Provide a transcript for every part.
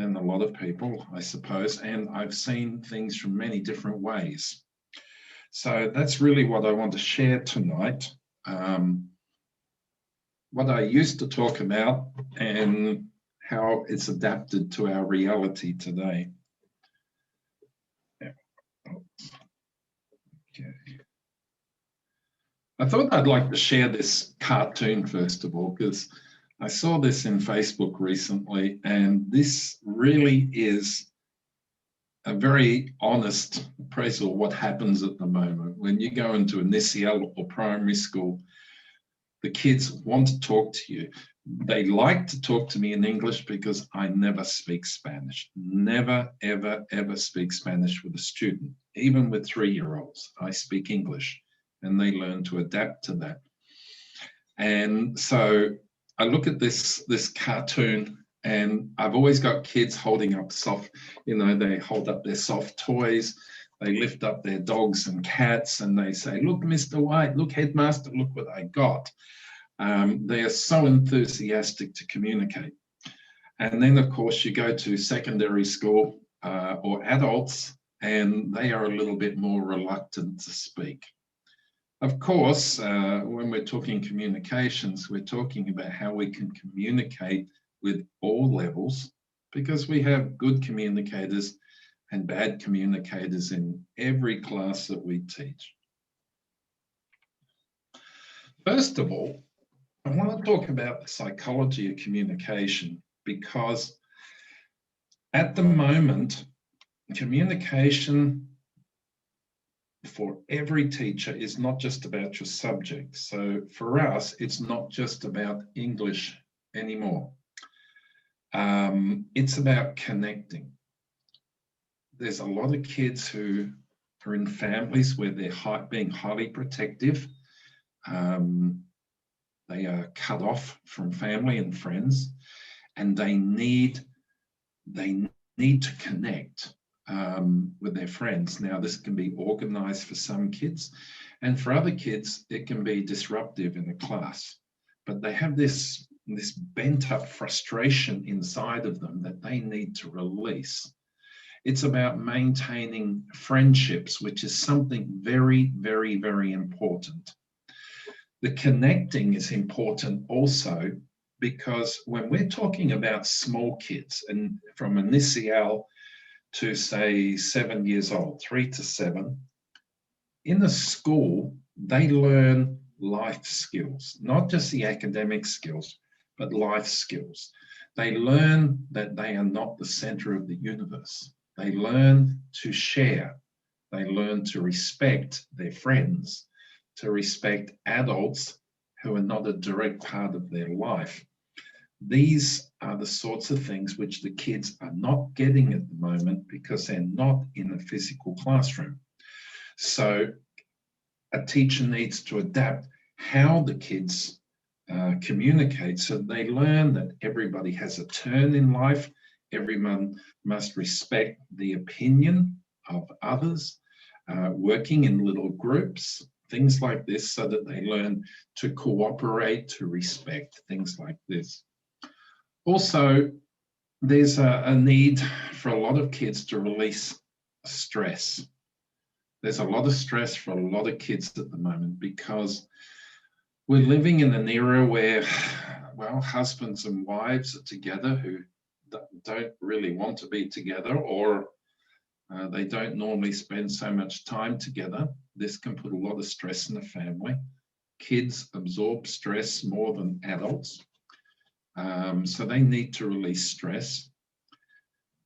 than a lot of people, I suppose, and I've seen things from many different ways. So that's really what I want to share tonight. What I used to talk about and how it's adapted to our reality today. Yeah. Okay. I thought I'd like to share this cartoon first of all, because I saw this in Facebook recently, and this really is a very honest appraisal of what happens at the moment. When you go into initial or primary school, the kids want to talk to you. They like to talk to me in English because I never speak Spanish. Never, ever, ever speak Spanish with a student. Even with 3-year-olds, I speak English, and they learn to adapt to that. And so I look at this cartoon, and I've always got kids holding up soft, they hold up their soft toys. They lift up their dogs and cats, and they say, "Look, Mr. White, look, Headmaster, look what I got." They are so enthusiastic to communicate. And then, of course, you go to secondary school or adults, and they are a little bit more reluctant to speak. Of course, when we're talking communications, we're talking about how we can communicate with all levels, because we have good communicators and bad communicators in every class that we teach. First of all, I want to talk about the psychology of communication, because at the moment, communication for every teacher is not just about your subject. So for us, it's not just about English anymore. It's about connecting. There's a lot of kids who are in families where they're being highly protective. They are cut off from family and friends, and they need to connect with their friends. Now, this can be organized for some kids, and for other kids, it can be disruptive in a class. But they have this bent up frustration inside of them that they need to release. It's about maintaining friendships, which is something very, very, very important. The connecting is important also, because when we're talking about small kids, and from initial to say 7 years old, 3 to 7, in a school, they learn life skills, not just the academic skills, but life skills. They learn that they are not the center of the universe. They learn to share. They learn to respect their friends, to respect adults who are not a direct part of their life. These are the sorts of things which the kids are not getting at the moment because they're not in a physical classroom. So a teacher needs to adapt how the kids communicate, so they learn that everybody has a turn in life. Everyone must respect the opinion of others, working in little groups, things like this, so that they learn to cooperate, to respect, things like this. Also, there's a need for a lot of kids to release stress. There's a lot of stress for a lot of kids at the moment, because we're living in an era where, well, husbands and wives are together who don't really want to be together, or they don't normally spend so much time together. This can put a lot of stress in the family. Kids absorb stress more than adults, so they need to release stress.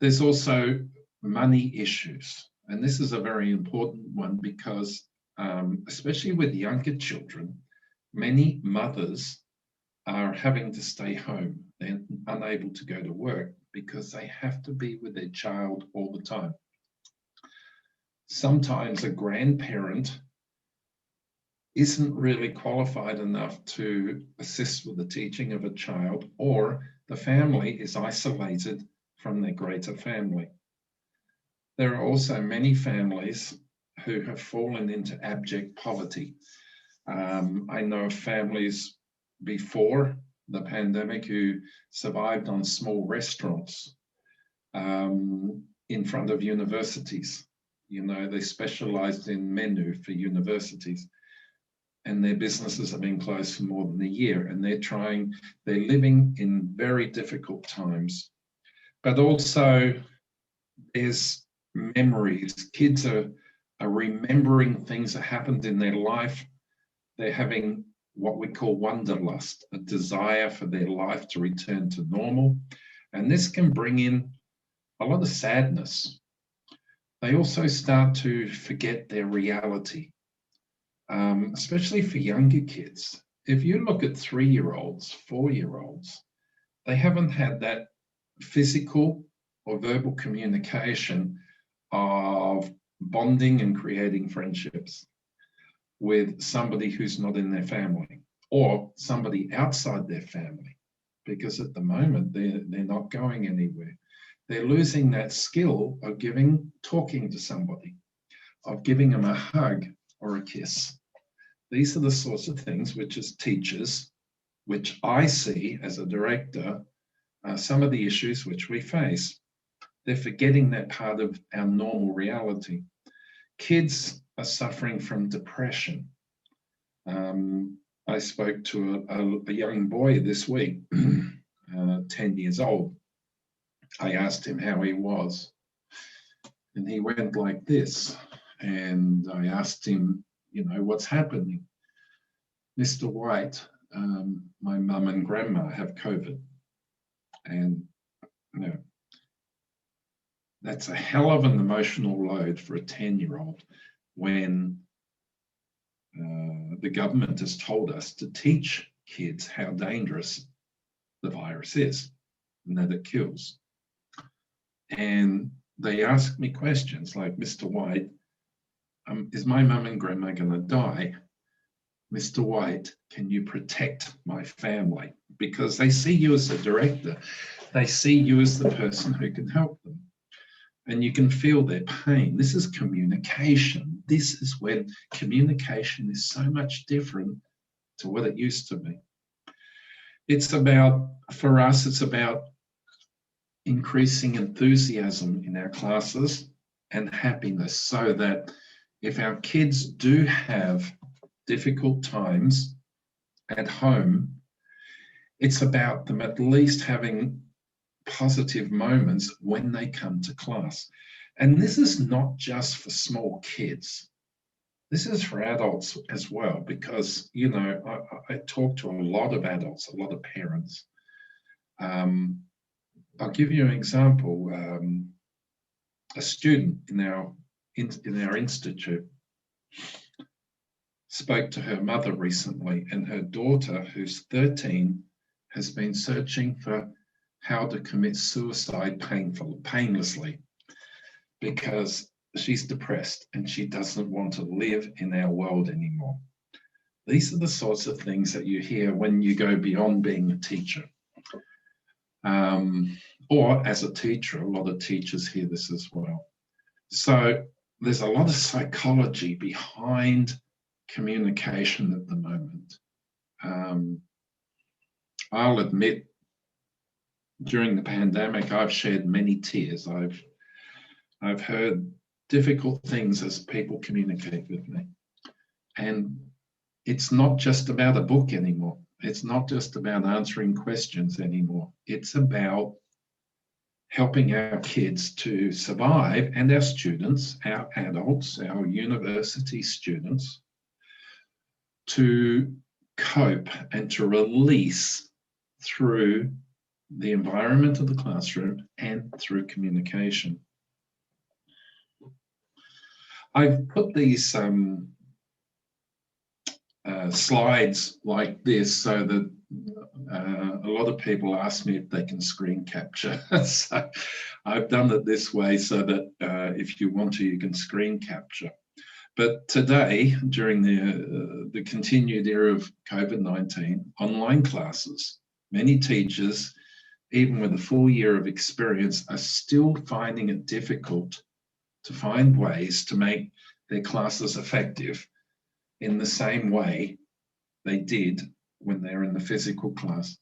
There's also money issues, and this is a very important one, because especially with younger children, many mothers are having to stay home. They're unable to go to work because they have to be with their child all the time. Sometimes a grandparent isn't really qualified enough to assist with the teaching of a child, or the family is isolated from their greater family. There are also many families who have fallen into abject poverty. I know of families before the pandemic who survived on small restaurants. in front of universities. They specialized in menu for universities, and their businesses have been closed for more than a year, and they're living in very difficult times. But also there's memories. Kids are remembering things that happened in their life. They're having what we call wanderlust, a desire for their life to return to normal. And this can bring in a lot of sadness. They also start to forget their reality, especially for younger kids. If you look at 3-year-olds, 4-year-olds, they haven't had that physical or verbal communication of bonding and creating friendships with somebody who's not in their family or somebody outside their family, because at the moment they're not going anywhere. They're losing that skill of talking to somebody, of giving them a hug or a kiss. These are the sorts of things which, as teachers, which I see as a director, some of the issues which we face. They're forgetting that part of our normal reality. Kids are suffering from depression. I spoke to a young boy this week, 10 years old. I asked him how he was, and he went like this. And I asked him, what's happening? Mr. White, my mum and grandma have COVID. And, that's a hell of an emotional load for a 10-year-old when the government has told us to teach kids how dangerous the virus is and that it kills. And they asked me questions like, Mr. White, is my mum and grandma going to die? Mr. White, can you protect my family? Because they see you as a director. They see you as the person who can help them. And you can feel their pain. This is communication. This is when communication is so much different to what it used to be. For us, it's about increasing enthusiasm in our classes and happiness, so that if our kids do have difficult times at home, it's about them at least having positive moments when they come to class. And this is not just for small kids. This is for adults as well, because, I talk to a lot of adults, a lot of parents. I'll give you an example. A student in our institute spoke to her mother recently, and her daughter, who's 13, has been searching for how to commit suicide painlessly, because she's depressed and she doesn't want to live in our world anymore. These are the sorts of things that you hear when you go beyond being a teacher. Or as a teacher, a lot of teachers hear this as well. So there's a lot of psychology behind communication at the moment. I'll admit, during the pandemic, I've shed many tears. I've heard difficult things as people communicate with me. And it's not just about a book anymore. It's not just about answering questions anymore. It's about helping our kids to survive, and our students, our adults, our university students, to cope and to release through the environment of the classroom and through communication. I've put these slides like this so that a lot of people ask me if they can screen capture. So I've done it this way so that if you want to, you can screen capture. But today, during the continued era of COVID-19, online classes, many teachers, even with a full year of experience, are still finding it difficult to find ways to make their classes effective in the same way they did when they're in the physical class.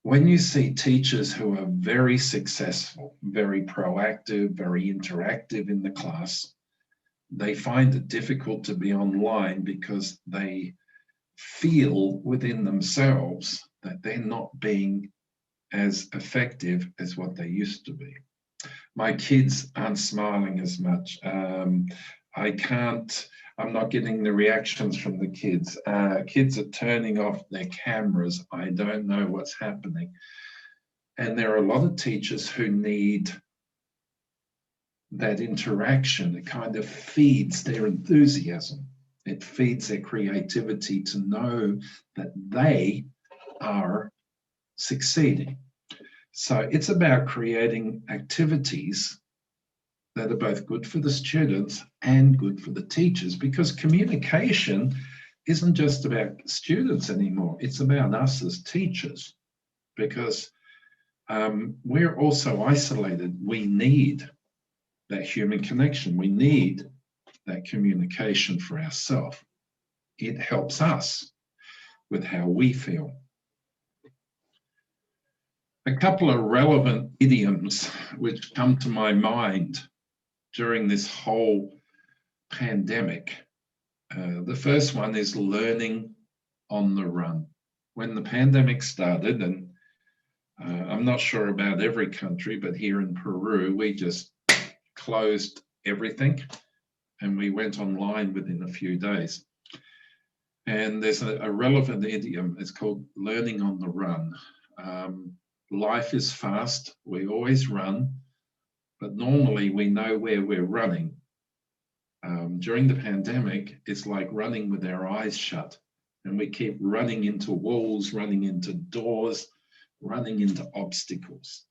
when you see teachers who are very successful, very proactive, very interactive in the class, they find it difficult to be online because they feel within themselves that they're not being as effective as what they used to be. My kids aren't smiling as much. I'm not getting the reactions from the kids. Kids are turning off their cameras. I don't know what's happening. And there are a lot of teachers who need that interaction. It kind of feeds their enthusiasm. It feeds their creativity to know that they are succeeding. So it's about creating activities that are both good for the students and good for the teachers, because communication isn't just about students anymore. It's about us as teachers, because we're also isolated. We need that human connection. We need that communication for ourselves. It helps us with how we feel. A couple of relevant idioms which come to my mind during this whole pandemic. The first one is learning on the run. When the pandemic started, and I'm not sure about every country, but here in Peru, we just closed everything and we went online within a few days. And there's a relevant idiom, it's called learning on the run. Life is fast, we always run, but normally we know where we're running. During the pandemic, it's like running with our eyes shut, and we keep running into walls, running into doors, running into obstacles.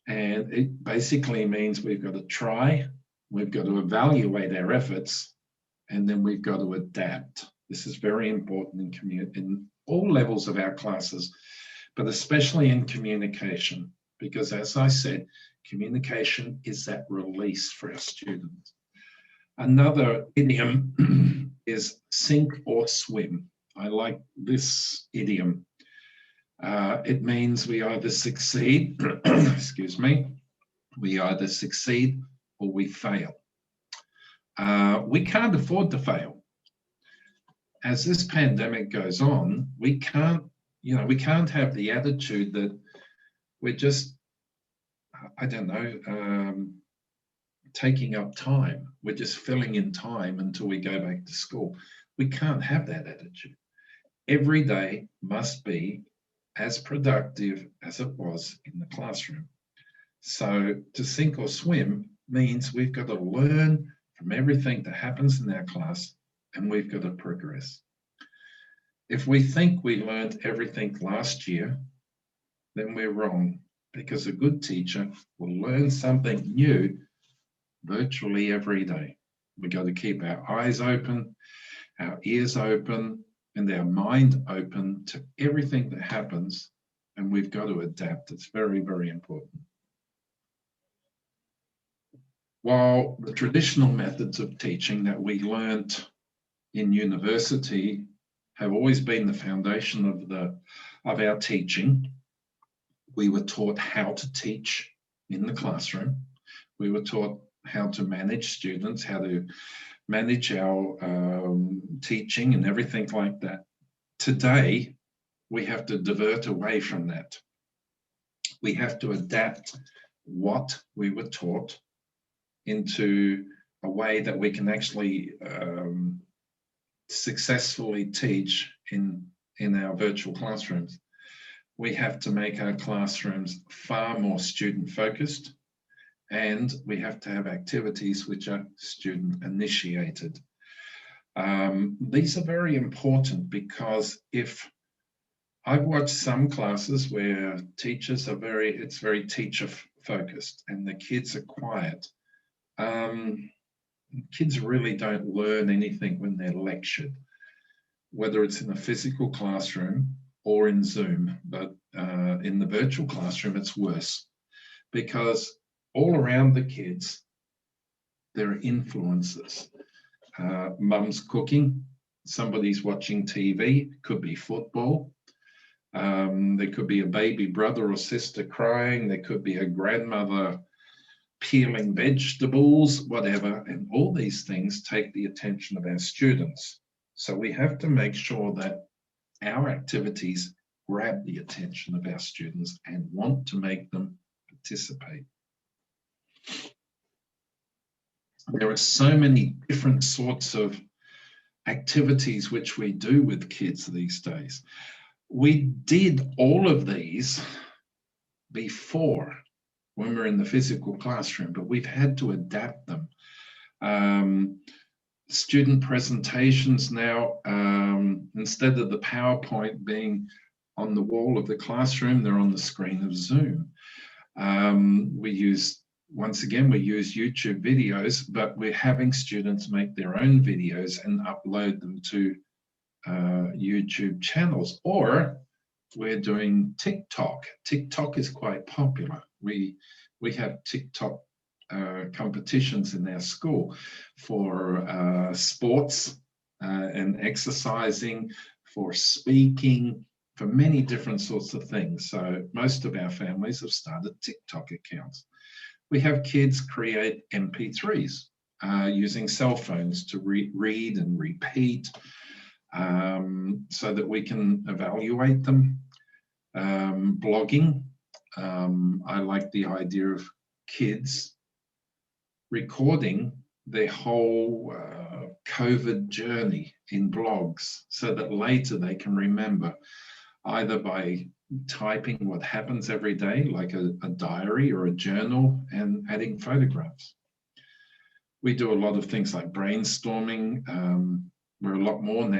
And it basically means we've got to try, we've got to evaluate our efforts, and then we've got to adapt. This is very important in all levels of our classes, but especially in communication, because as I said, communication is that release for our students. Another idiom is sink or swim. I like this idiom. It means we either succeed, excuse me, we either succeed or we fail. We can't afford to fail. As this pandemic goes on, we can't have the attitude that we're just, I don't know, taking up time. We're just filling in time until we go back to school. We can't have that attitude. Every day must be as productive as it was in the classroom. So to sink or swim means we've got to learn from everything that happens in our class, and we've got to progress. If we think we learned everything last year, then we're wrong, because a good teacher will learn something new virtually every day. We've got to keep our eyes open, our ears open, and our mind open to everything that happens, and we've got to adapt. It's very, very important. While the traditional methods of teaching that we learned in university have always been the foundation of our teaching, we were taught how to teach in the classroom. We were taught how to manage students, how to manage our teaching and everything like that. Today, we have to divert away from that. We have to adapt what we were taught into a way that we can actually successfully teach in our virtual classrooms. We have to make our classrooms far more student focused, and we have to have activities which are student initiated. These are very important, because if I've watched some classes where teachers are it's very teacher focused and the kids are quiet. Kids really don't learn anything when they're lectured, whether it's in a physical classroom or in Zoom, but in the virtual classroom, it's worse, because all around the kids, there are influences. Mum's cooking, somebody's watching TV, could be football. There could be a baby brother or sister crying. There could be a grandmother peeling vegetables, whatever. And all these things take the attention of our students. So we have to make sure that our activities grab the attention of our students and want to make them participate. There are so many different sorts of activities which we do with kids these days. We did all of these before when we're in the physical classroom, but we've had to adapt them. Student presentations now, instead of the PowerPoint being on the wall of the classroom, they're on the screen of Zoom. Once again, we use YouTube videos, but we're having students make their own videos and upload them to YouTube channels, or we're doing TikTok. TikTok is quite popular. We have TikTok competitions in our school for sports and exercising, for speaking, for many different sorts of things. So most of our families have started TikTok accounts. We have kids create MP3s using cell phones to read and repeat so that we can evaluate them. Blogging. I like the idea of kids recording their whole COVID journey in blogs so that later they can remember, either by typing what happens every day, like a diary or a journal, and adding photographs. We do a lot of things like brainstorming. We're a lot more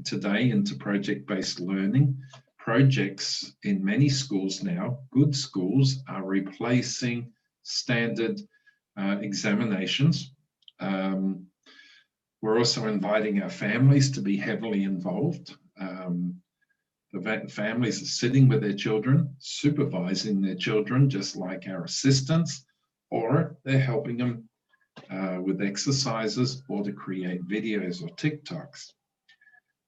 today into project-based learning. Projects in many schools now, good schools, are replacing standard examinations. We're also inviting our families to be heavily involved. The families are sitting with their children, supervising their children, just like our assistants, or they're helping them with exercises or to create videos or TikToks.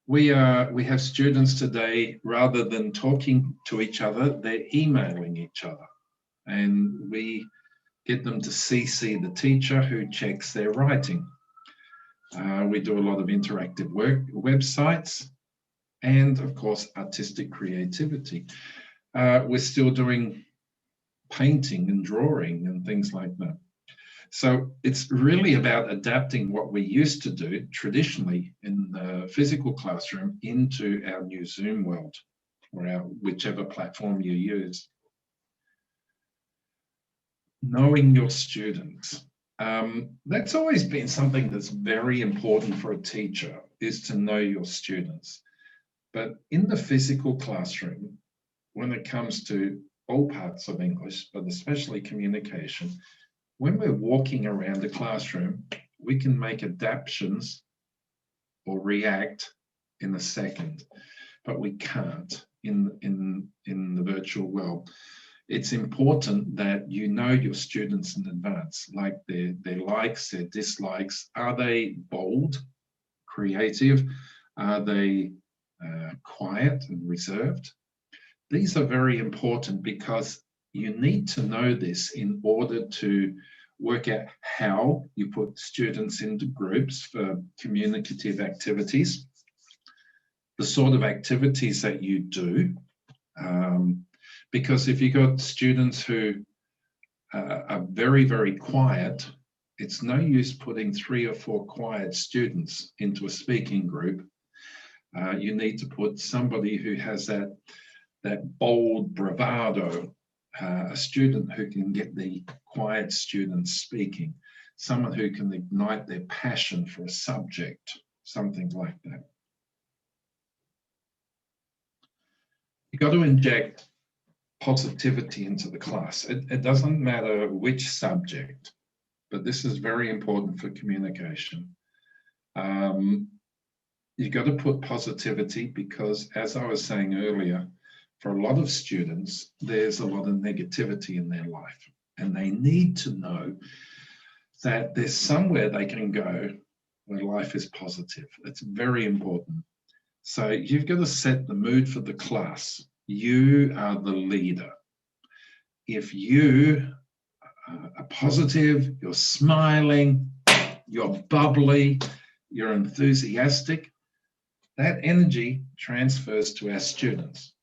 We have students today, rather than talking to each other, they're emailing each other. And we get them to CC the teacher who checks their writing. We do a lot of interactive websites, and of course, artistic creativity. We're still doing painting and drawing and things like that. So it's really about adapting what we used to do traditionally in the physical classroom into our new Zoom world, or whichever platform you use. Knowing your students. That's always been something that's very important for a teacher, is to know your students. But in the physical classroom, when it comes to all parts of English, but especially communication, when we're walking around the classroom, we can make adaptations or react in a second, but we can't in the virtual world. It's important that you know your students in advance, like their likes, their dislikes. Are they bold, creative? Are they quiet and reserved? These are very important because you need to know this in order to work out how you put students into groups for communicative activities, the sort of activities that you do. Because if you've got students who are very, very quiet, it's no use putting 3 or 4 quiet students into a speaking group. You need to put somebody who has that bold bravado, a student who can get the quiet students speaking, someone who can ignite their passion for a subject, something like that. You've got to inject positivity into the class. It doesn't matter which subject, but this is very important for communication. You've got to put positivity because, as I was saying earlier, for a lot of students, there's a lot of negativity in their life, and they need to know that there's somewhere they can go where life is positive. It's very important. So you've got to set the mood for the class. You are the leader. If you are positive, you're smiling, you're bubbly, you're enthusiastic, that energy transfers to our students.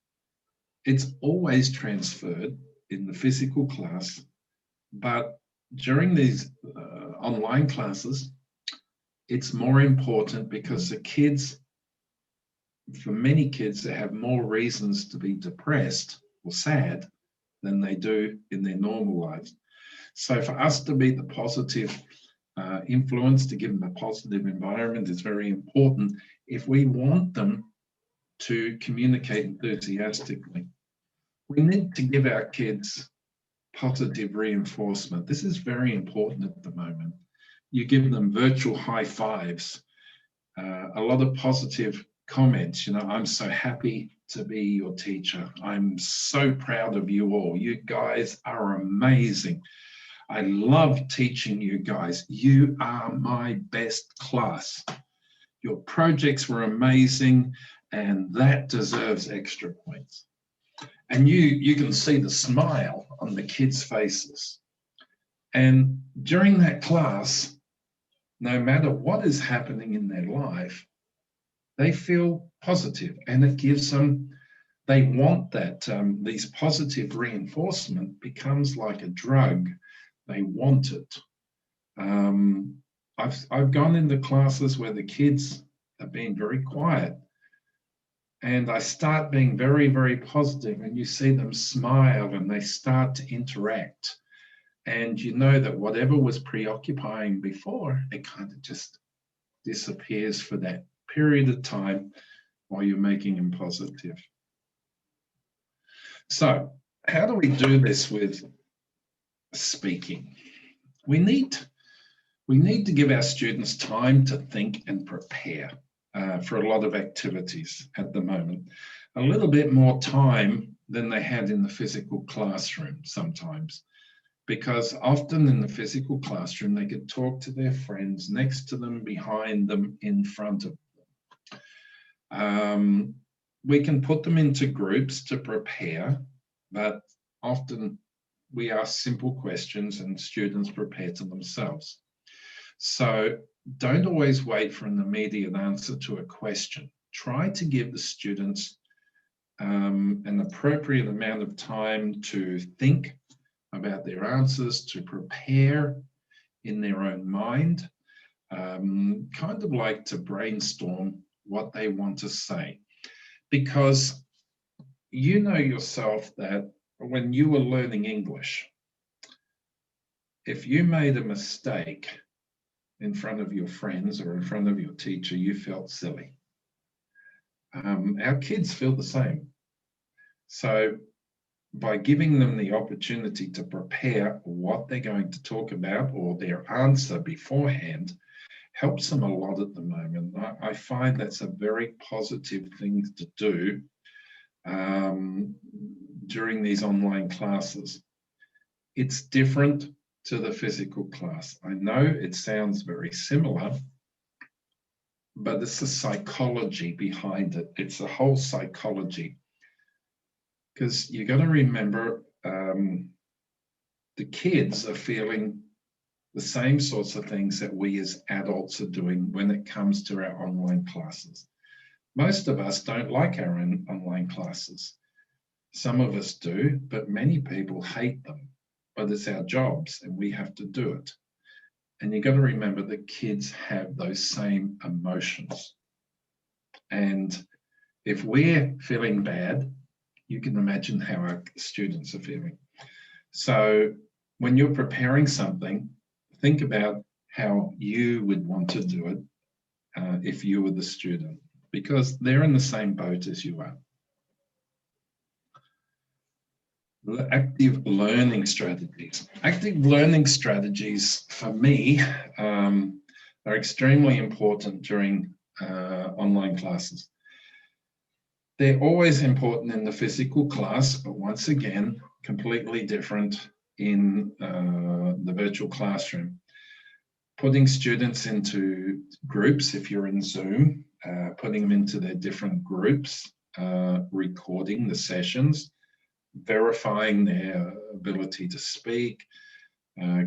It's always transferred in the physical class, but during these online classes, it's more important because the kids, for many kids, they have more reasons to be depressed or sad than they do in their normal lives. So for us to be the positive influence, to give them a positive environment is very important if we want them to communicate enthusiastically. We need to give our kids positive reinforcement. This is very important at the moment. You give them virtual high fives, a lot of positive comments. You know, I'm so happy to be your teacher. I'm so proud of you all. You guys are amazing. I love teaching you guys. You are my best class. Your projects were amazing, and that deserves extra points. And you can see the smile on the kids' faces. And during that class, no matter what is happening in their life, they feel positive, and it gives them, they want that. These positive reinforcement becomes like a drug. They want it. I've gone into classes where the kids are being very quiet, and I start being very, very positive, and you see them smile and they start to interact. And you know that whatever was preoccupying before, it kind of just disappears for that period of time while you're making them positive. So how do we do this with speaking? We need to give our students time to think and prepare for a lot of activities at the moment. A little bit more time than they had in the physical classroom sometimes, because often in the physical classroom, they could talk to their friends next to them, behind them, in front of them. We can put them into groups to prepare, but often we ask simple questions and students prepare to themselves. So don't always wait for an immediate answer to a question. Try to give the students an appropriate amount of time to think about their answers, to prepare in their own mind, kind of like to brainstorm what they want to say. Because you know yourself that when you were learning English, if you made a mistake in front of your friends or in front of your teacher, you felt silly. Our kids feel the same. So by giving them the opportunity to prepare what they're going to talk about or their answer beforehand helps them a lot at the moment. I find that's a very positive thing to do during these online classes. It's different to the physical class. I know it sounds very similar, but it's the psychology behind it. It's the whole psychology. Because you got to remember, the kids are feeling the same sorts of things that we as adults are doing when it comes to our online classes. Most of us don't like our own online classes. Some of us do, but many people hate them. But it's our jobs and we have to do it. And you got to remember that kids have those same emotions. And if we're feeling bad, you can imagine how our students are feeling. So when you're preparing something, think about how you would want to do it if you were the student, because they're in the same boat as you are. Active learning strategies. Active learning strategies, for me, are extremely important during online classes. They're always important in the physical class, but once again, completely different in the virtual classroom. Putting students into groups, if you're in Zoom, putting them into their different groups recording the sessions, verifying their ability to speak,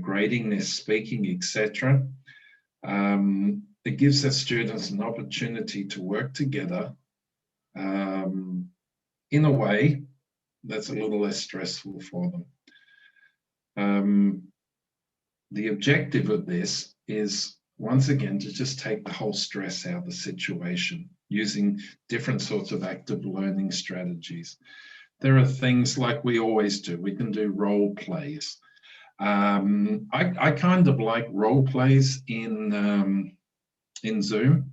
grading their speaking, etc. It gives the students an opportunity to work together in a way that's a little less stressful for them. The objective of this is, once again, to just take the whole stress out of the situation using different sorts of active learning strategies. There are things like we always do. We can do role plays. I kind of like role plays in Zoom.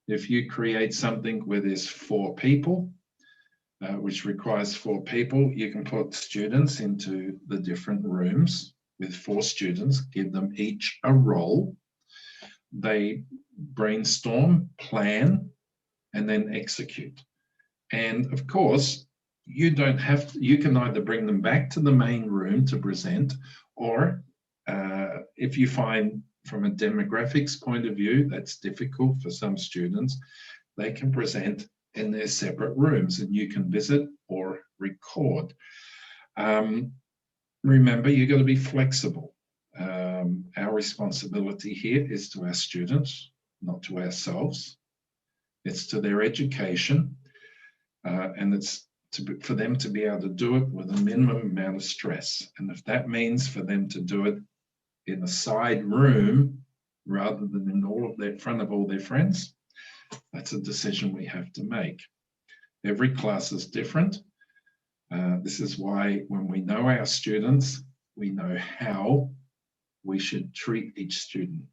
If you create something where there's 4 people, which requires 4 people, you can put students into the different rooms with 4 students, give them each a role. They brainstorm, plan, and then execute. And of course, you don't have to, you can either bring them back to the main room to present, or if you find from a demographics point of view that's difficult for some students, they can present in their separate rooms and you can visit or record. Remember, you've got to be flexible. Our responsibility here is to our students, not to ourselves. It's to their education, and it's for them to be able to do it with a minimum amount of stress. And if that means for them to do it in a side room rather than in front of all their friends, that's a decision we have to make. Every class is different. This is why when we know our students, we know how we should treat each student.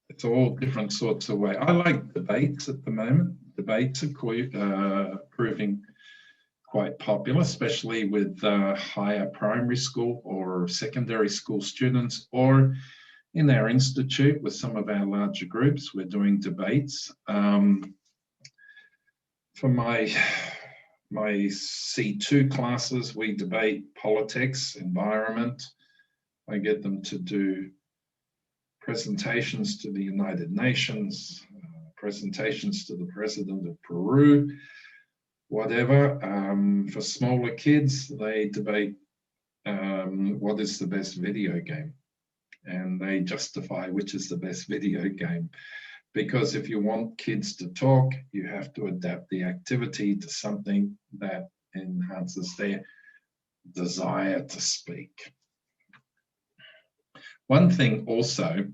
It's all different sorts of ways. I like debates at the moment. Debates are proving quite popular, especially with higher primary school or secondary school students, or in our institute with some of our larger groups, we're doing debates. For my C2 classes, we debate politics, environment. I get them to do presentations to the United Nations, presentations to the President of Peru, whatever. For smaller kids, they debate what is the best video game, and they justify which is the best video game. Because if you want kids to talk, you have to adapt the activity to something that enhances their desire to speak. One thing also,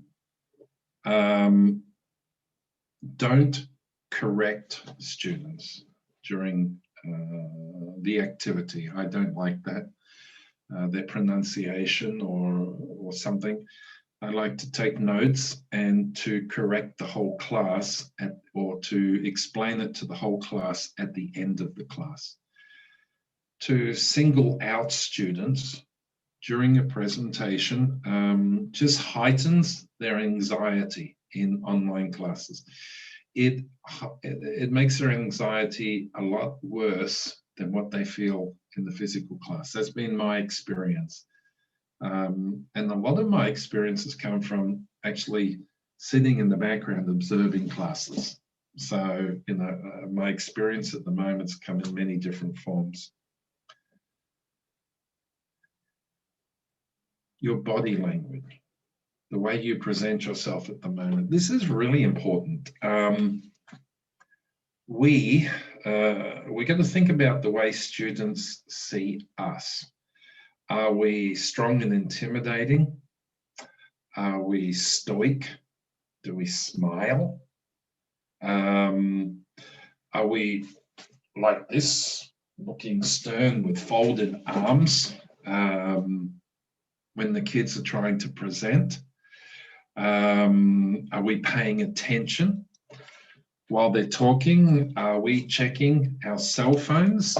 don't correct students during the activity. I don't like that, their pronunciation or something. I like to take notes and to correct the whole class or to explain it to the whole class at the end of the class. To single out students during a presentation just heightens their anxiety in online classes. It makes their anxiety a lot worse than what they feel in the physical class. That's been my experience. And a lot of my experiences come from actually sitting in the background observing classes. So, my experience at the moment has come in many different forms. Your body language, the way you present yourself at the moment. This is really important. We got to think about the way students see us. Are we strong and intimidating? Are we stoic? Do we smile? Are we like this, looking stern with folded arms when the kids are trying to present? Are we paying attention while they're talking? Are we checking our cell phones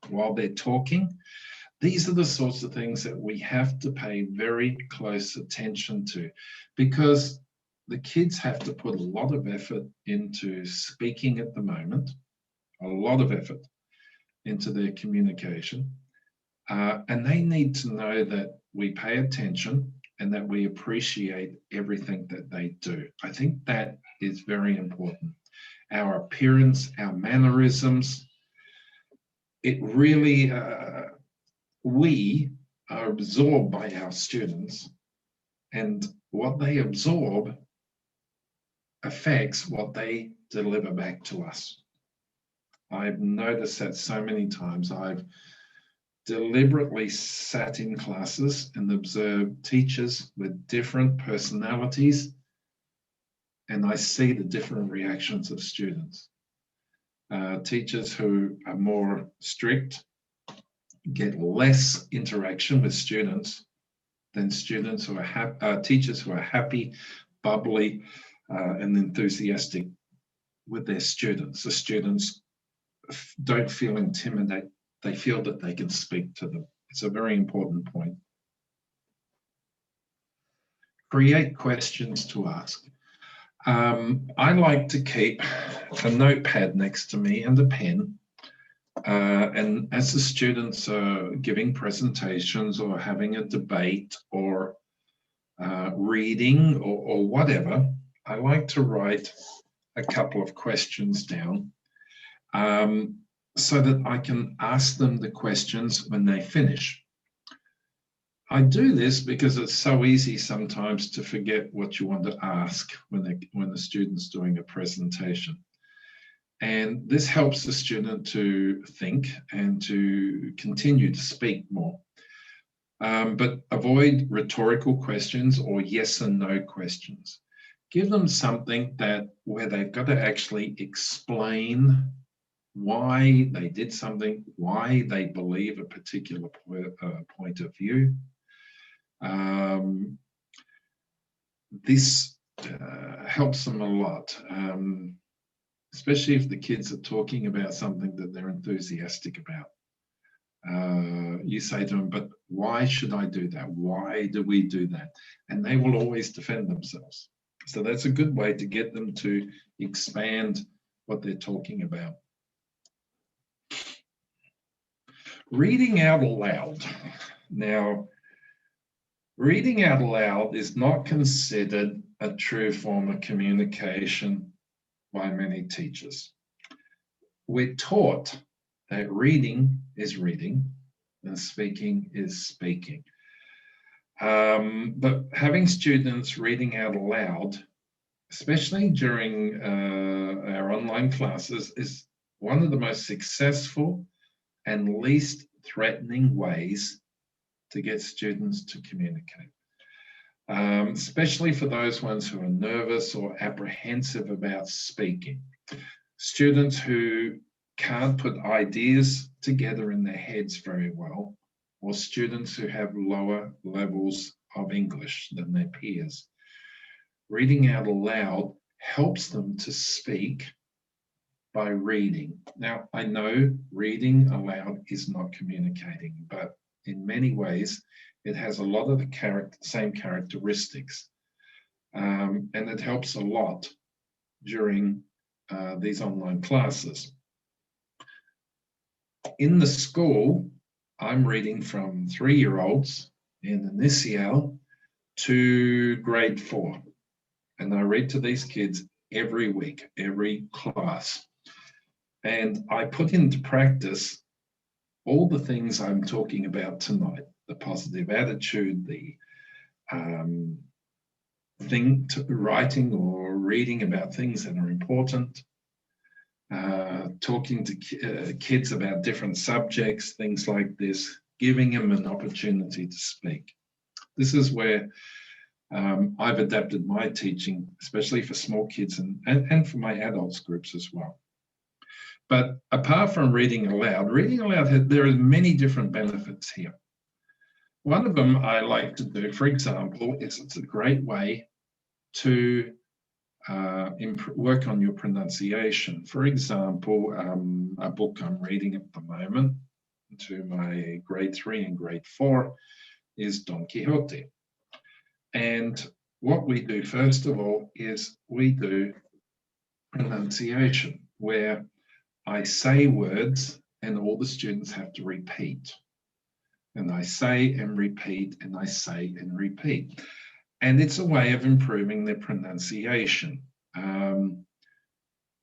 while they're talking? These are the sorts of things that we have to pay very close attention to, because the kids have to put a lot of effort into speaking at the moment, a lot of effort into their communication, and they need to know that we pay attention and that we appreciate everything that they do. I think that is very important. our appearance, our mannerisms. It really, we are absorbed by our students, and what they absorb affects what they deliver back to us. I've noticed that so many times. I've deliberately sat in classes and observed teachers with different personalities, and I see the different reactions of students. Teachers who are more strict get less interaction with students than students who are teachers who are happy, bubbly, and enthusiastic with their students. The students don't feel intimidated. They feel that they can speak to them. It's a very important point. Create questions to ask. I like to keep a notepad next to me and a pen. And as the students are giving presentations or having a debate or reading or whatever, I like to write a couple of questions down so that I can ask them the questions when they finish. I do this because it's so easy sometimes to forget what you want to ask when the student's doing a presentation. And this helps the student to think and to continue to speak more. But avoid rhetorical questions or yes and no questions. Give them something where they've got to actually explain why they did something, why they believe a particular point of view. This helps them a lot, especially if the kids are talking about something that they're enthusiastic about. You say to them, but why should I do that? Why do we do that? And they will always defend themselves. So that's a good way to get them to expand what they're talking about. Reading out aloud. Now, reading out aloud is not considered a true form of communication by many teachers. We're taught that reading is reading and speaking is speaking. But having students reading out aloud, especially during our online classes, is one of the most successful and least threatening ways to get students to communicate, especially for those ones who are nervous or apprehensive about speaking. Students who can't put ideas together in their heads very well, or students who have lower levels of English than their peers. Reading out aloud helps them to speak by reading. Now, I know reading aloud is not communicating, but in many ways, it has a lot of the same characteristics. And it helps a lot during these online classes. In the school, I'm reading from 3-year-olds in Initial to grade 4. And I read to these kids every week, every class. And I put into practice all the things I'm talking about tonight: the positive attitude, the writing or reading about things that are important, talking to kids about different subjects, things like this, giving them an opportunity to speak. This is where I've adapted my teaching, especially for small kids and for my adults groups as well. But apart from reading aloud, there are many different benefits here. One of them I like to do, for example, is it's a great way to work on your pronunciation. For example, a book I'm reading at the moment to my grade 3 and grade 4 is Don Quixote. And what we do, first of all, is we do pronunciation, where I say words and all the students have to repeat. And I say and repeat, and I say and repeat. And it's a way of improving their pronunciation.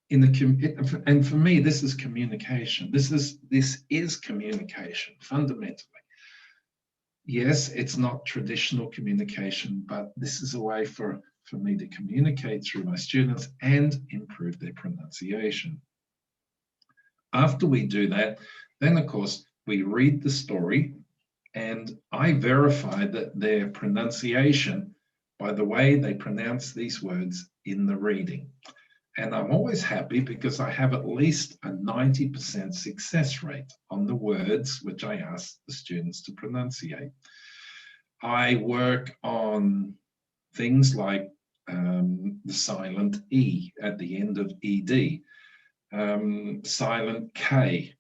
and for me, this is communication. This is communication fundamentally. Yes, it's not traditional communication, but this is a way for me to communicate through my students and improve their pronunciation. After we do that, then of course, we read the story and I verify that their pronunciation by the way they pronounce these words in the reading. And I'm always happy because I have at least a 90% success rate on the words which I ask the students to pronunciate. I work on things like the silent E at the end of ED, silent K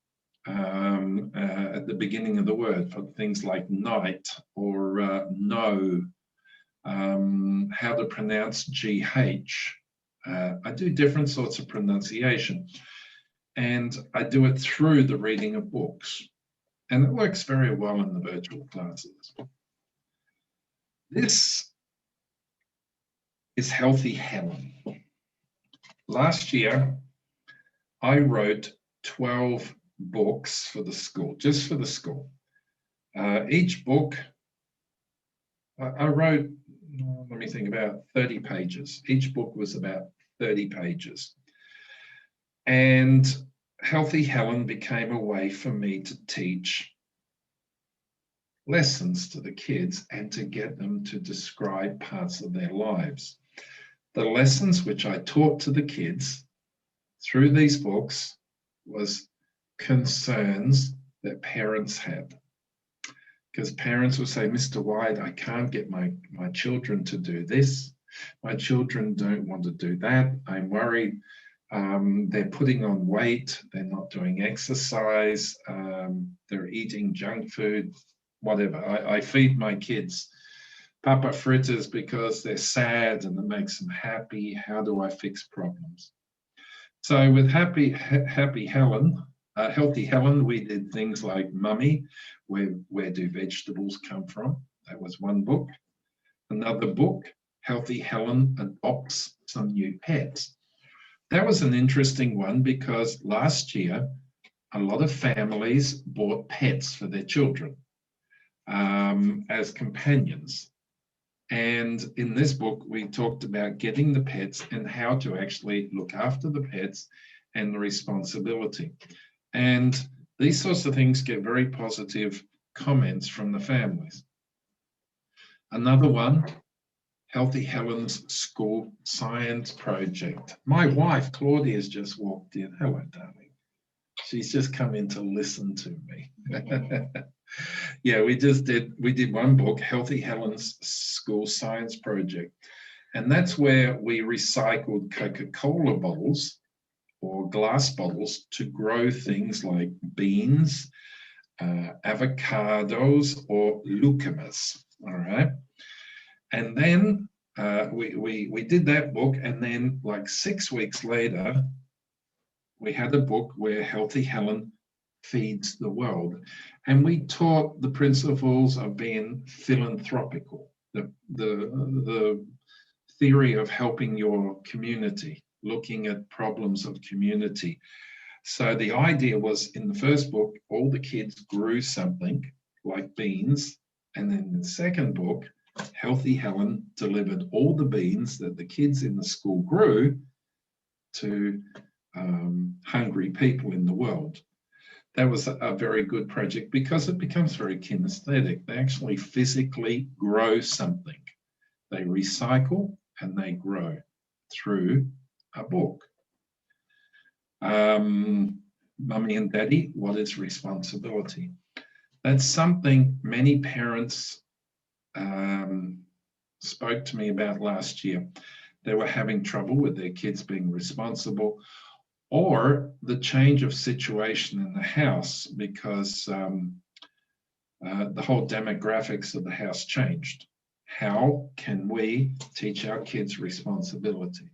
at the beginning of the word for things like night or no, how to pronounce GH. I do different sorts of pronunciation, and I do it through the reading of books, and it works very well in the virtual classes. This is Healthy Helen. Last year, I wrote 12 books for the school, just for the school. Each book, I wrote, let me think, about 30 pages. Each book was about 30 pages. And Healthy Helen became a way for me to teach lessons to the kids and to get them to describe parts of their lives. The lessons which I taught to the kids through these books was concerns that parents had. Because parents would say, Mr. White, I can't get my children to do this. My children don't want to do that. I'm worried they're putting on weight. They're not doing exercise. They're eating junk food, whatever. I feed my kids Papa fritters because they're sad and it makes them happy. How do I fix problems? So with Healthy Helen, we did things like Mummy, where do vegetables come from? That was one book. Another book, Healthy Helen adopts some new pets. That was an interesting one because last year, a lot of families bought pets for their children as companions. And in this book, we talked about getting the pets and how to actually look after the pets and the responsibility. And these sorts of things get very positive comments from the families. Another one, Healthy Helen's School Science Project. My wife, Claudia, has just walked in. Hello, darling. She's just come in to listen to me. Yeah, we did one book, Healthy Helen's School Science Project. And that's where we recycled Coca-Cola bottles or glass bottles to grow things like beans, avocados, or lucas, all right? And then we did that book, and then like 6 weeks later, we had a book where Healthy Helen feeds the world. And we taught the principles of being philanthropical, the theory of helping your community, looking at problems of community. So the idea was in the first book, all the kids grew something like beans. And then in the second book, Healthy Helen delivered all the beans that the kids in the school grew to hungry people in the world. That was a very good project because it becomes very kinesthetic. They actually physically grow something. They recycle and they grow through a book. Mummy and Daddy, what is responsibility? That's something many parents spoke to me about last year. They were having trouble with their kids being responsible, or the change of situation in the house because the whole demographics of the house changed. How can we teach our kids responsibility?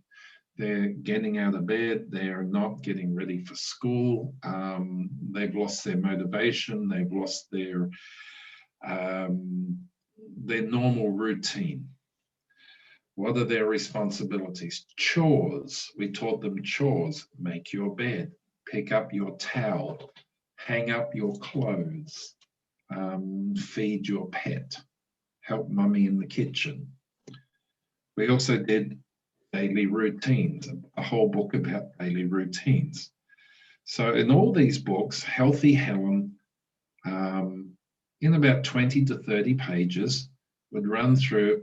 They're getting out of bed, they're not getting ready for school, they've lost their motivation, they've lost their normal routine. What are their responsibilities? Chores. We taught them chores. Make your bed, pick up your towel, hang up your clothes, feed your pet, help mummy in the kitchen. We also did daily routines, a whole book about daily routines. So in all these books, Healthy Helen, in about 20 to 30 pages, would run through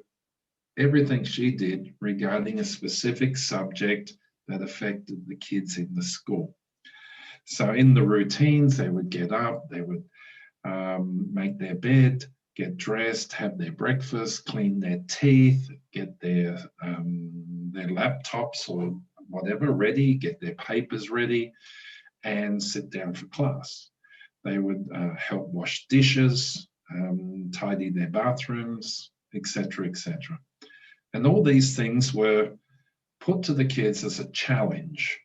everything she did regarding a specific subject that affected the kids in the school. So in the routines, they would get up, they would make their bed, get dressed, have their breakfast, clean their teeth, get their laptops or whatever ready, get their papers ready, and sit down for class. They would help wash dishes, tidy their bathrooms, etc., etc. And all these things were put to the kids as a challenge.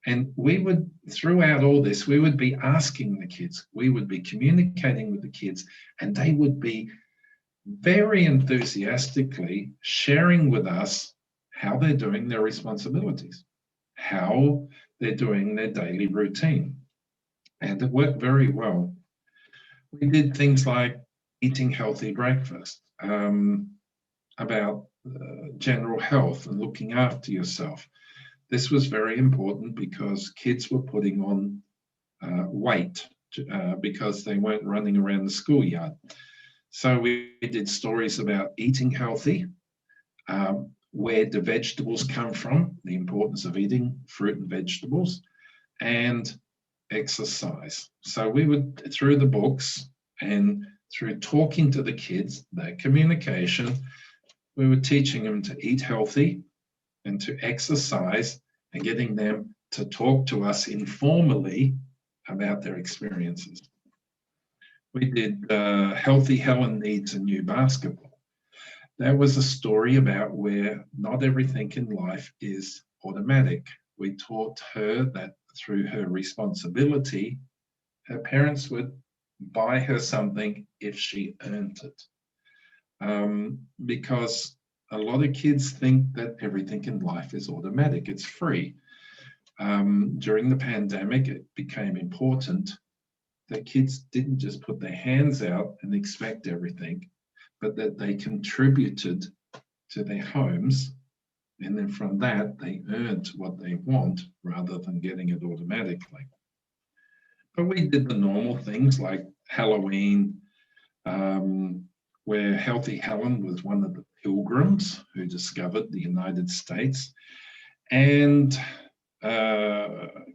And we would, throughout all this, we would be asking the kids, we would be communicating with the kids, and they would be very enthusiastically sharing with us how they're doing their responsibilities, how they're doing their daily routine. And it worked very well. We did things like eating healthy breakfast, about general health and looking after yourself. This was very important because kids were putting on weight because they weren't running around the schoolyard. So we did stories about eating healthy, where do vegetables come from, the importance of eating fruit and vegetables, and exercise. So we would, through the books and through talking to the kids, their communication, we were teaching them to eat healthy and to exercise and getting them to talk to us informally about their experiences. We did Healthy Helen Needs a New Basketball. That was a story about where not everything in life is automatic. We taught her that through her responsibility, her parents would buy her something if she earned it. Because a lot of kids think that everything in life is automatic, it's free. During the pandemic, it became important that kids didn't just put their hands out and expect everything, but that they contributed to their homes, and then from that, they earned what they want rather than getting it automatically. But we did the normal things like Halloween, where Healthy Helen was one of the pilgrims who discovered the United States, and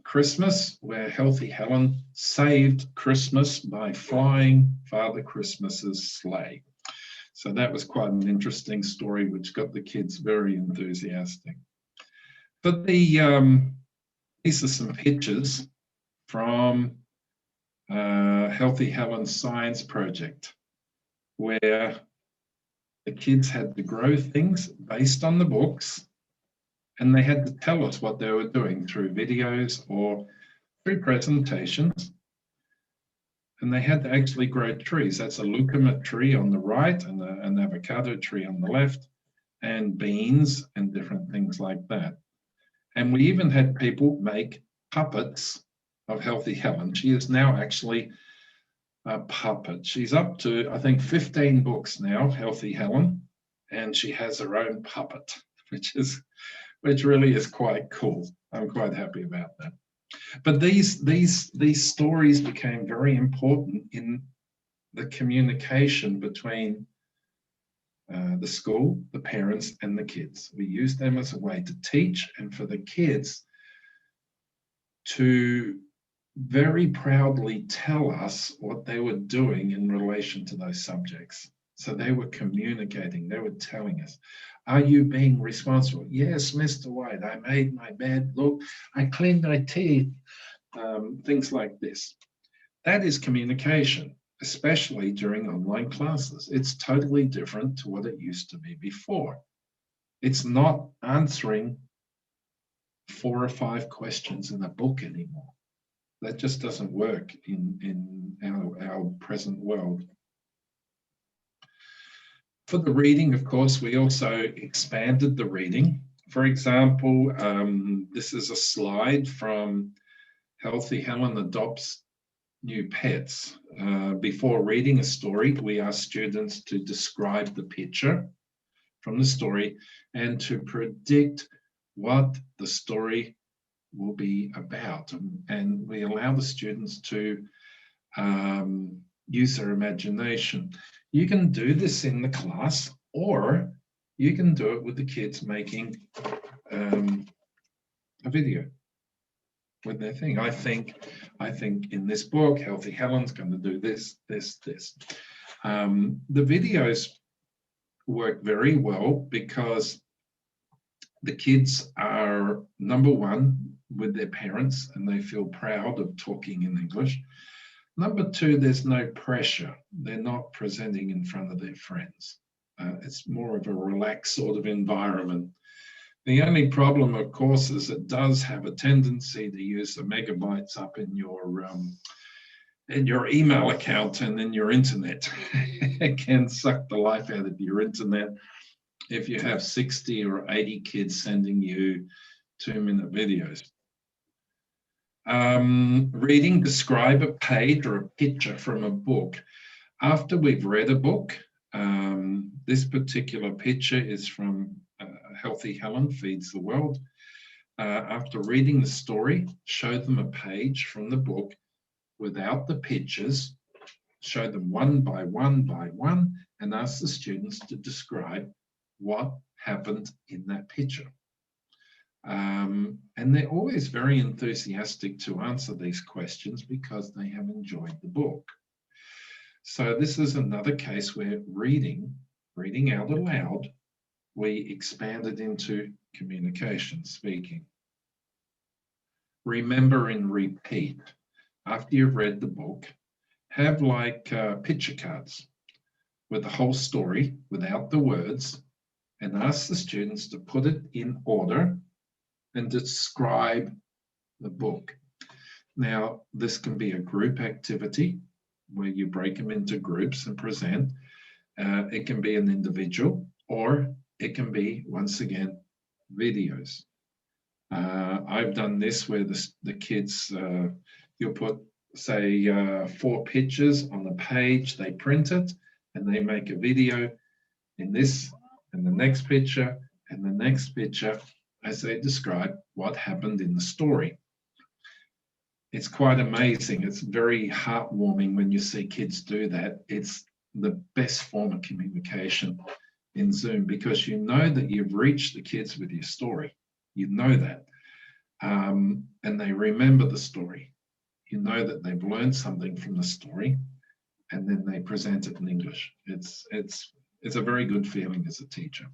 Christmas, where Healthy Helen saved Christmas by flying Father Christmas's sleigh. So that was quite an interesting story, which got the kids very enthusiastic. But these are some pictures from Healthy Helen's science project, where the kids had to grow things based on the books, and they had to tell us what they were doing through videos or through presentations. And they had to actually grow trees. That's a lucuma tree on the right and an avocado tree on the left, and beans and different things like that. And we even had people make puppets of Healthy Helen. She is now actually a puppet. She's up to, I think, 15 books now, Healthy Helen, and she has her own puppet, which really is quite cool. I'm quite happy about that. But these stories became very important in the communication between the school, the parents, and the kids. We used them as a way to teach and for the kids to very proudly tell us what they were doing in relation to those subjects. So they were communicating, they were telling us, are you being responsible? Yes, Mr. White, I made my bed, look, I cleaned my teeth, things like this. That is communication, especially during online classes. It's totally different to what it used to be before. It's not answering 4 or 5 questions in a book anymore. That just doesn't work in our present world. For the reading, of course, we also expanded the reading. For example, this is a slide from Healthy Helen Adopts New Pets. Before reading a story, we ask students to describe the picture from the story and to predict what the story will be about. And we allow the students to use their imagination. You can do this in the class, or you can do it with the kids making a video with their thing. I think in this book, Healthy Helen's going to do this, this, this. The videos work very well because the kids are, number one, with their parents, and they feel proud of talking in English. Number two, there's no pressure. They're not presenting in front of their friends. It's more of a relaxed sort of environment. The only problem, of course, is it does have a tendency to use the megabytes up in your email account and in your internet. It can suck the life out of your internet if you have 60 or 80 kids sending you 2-minute videos. Reading, describe a page or a picture from a book. After we've read a book, this particular picture is from Healthy Helen Feeds the World. After reading the story, show them a page from the book without the pictures, show them one by one by one, and ask the students to describe what happened in that picture. And they're always very enthusiastic to answer these questions because they have enjoyed the book. So this is another case where reading out aloud, we expanded into communication, speaking. Remember and repeat. After you've read the book, have like picture cards with the whole story without the words, and ask the students to put it in order and describe the book. Now, this can be a group activity where you break them into groups and present. It can be an individual, or it can be, once again, videos. I've done this where the kids, you'll put, say, 4 pictures on the page, they print it, and they make a video in this, and the next picture, and the next picture, as they describe what happened in the story. It's quite amazing. It's very heartwarming when you see kids do that. It's the best form of communication in Zoom because you know that you've reached the kids with your story. You know that. And they remember the story. You know that they've learned something from the story, and then they present it in English. It's a very good feeling as a teacher.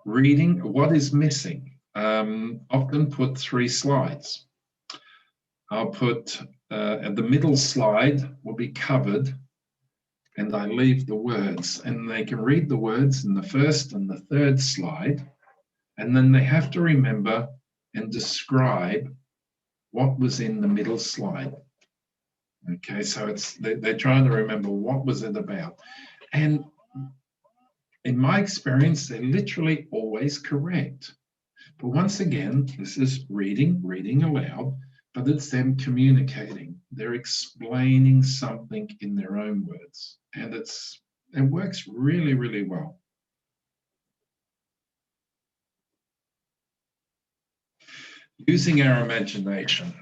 Reading, what is missing? Often put 3 slides. I'll put, at the middle slide will be covered, and I leave the words, and they can read the words in the first and the third slide, and then they have to remember and describe what was in the middle slide. Okay, so they're trying to remember what was it about. And in my experience, they're literally always correct. But once again, this is reading aloud, but it's them communicating. They're explaining something in their own words. And it works really, really well. Using our imagination.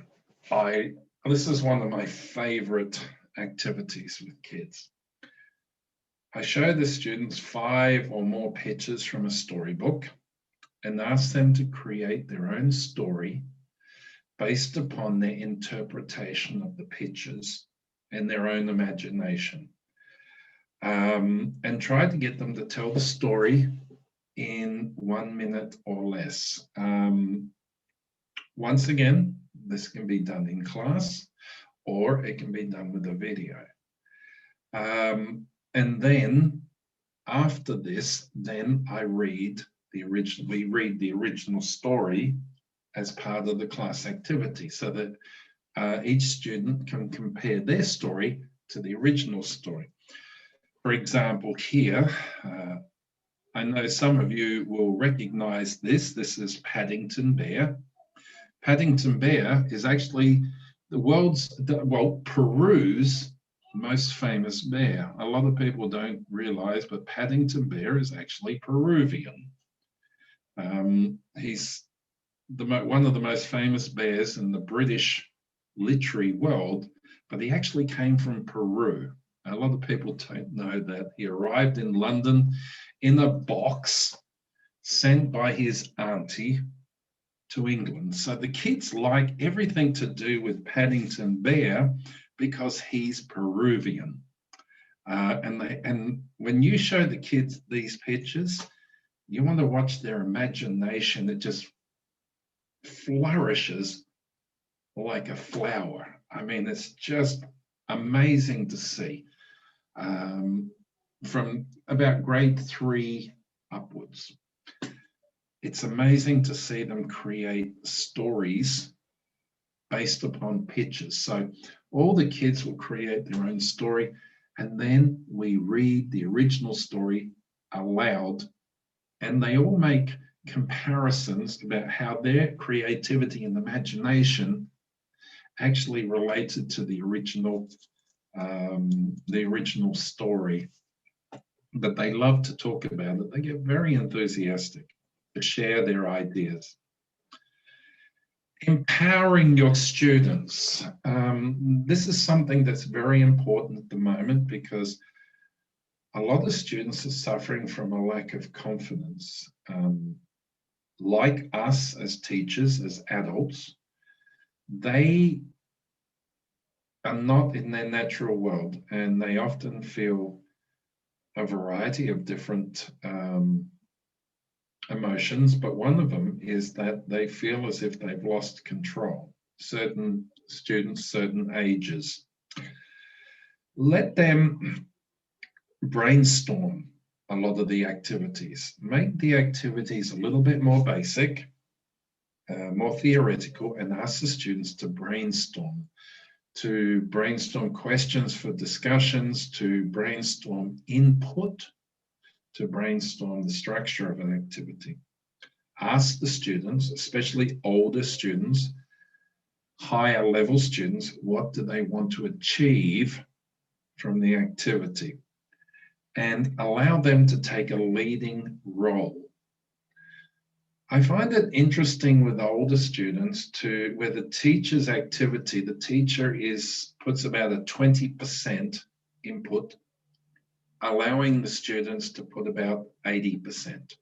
This is one of my favorite activities with kids. I show the students 5 or more pictures from a storybook and ask them to create their own story based upon their interpretation of the pictures and their own imagination. And try to get them to tell the story in 1 minute or less. Once again, this can be done in class, or it can be done with a video. And then after this, then we read the original story as part of the class activity, so that each student can compare their story to the original story. For example, here, I know some of you will recognize this. This is Paddington Bear. Paddington Bear is actually Peru's most famous bear. A lot of people don't realize, but Paddington Bear is actually Peruvian. He's one of the most famous bears in the British literary world, but he actually came from Peru. A lot of people don't know that. He arrived in London in a box sent by his auntie to England. So the kids like everything to do with Paddington Bear because he's Peruvian. And when you show the kids these pictures, you want to watch their imagination. It just flourishes like a flower. I mean, it's just amazing to see. From about grade 3 upwards. It's amazing to see them create stories based upon pictures. So all the kids will create their own story, and then we read the original story aloud, and they all make comparisons about how their creativity and imagination actually related to the original story. But they love to talk about it. They get very enthusiastic to share their ideas. Empowering your students. This is something that's very important at the moment because a lot of students are suffering from a lack of confidence. Like us as teachers, as adults, they are not in their natural world, and they often feel a variety of different emotions, but one of them is that they feel as if they've lost control. Certain students, certain ages. Let them brainstorm a lot of the activities. Make the activities a little bit more basic, more theoretical, and ask the students to brainstorm questions for discussions, to brainstorm input, to brainstorm the structure of an activity. Ask the students, especially older students, higher level students, what do they want to achieve from the activity? And allow them to take a leading role. I find it interesting with older students where the teacher's activity, the teacher puts about a 20% input, allowing the students to put about 80%.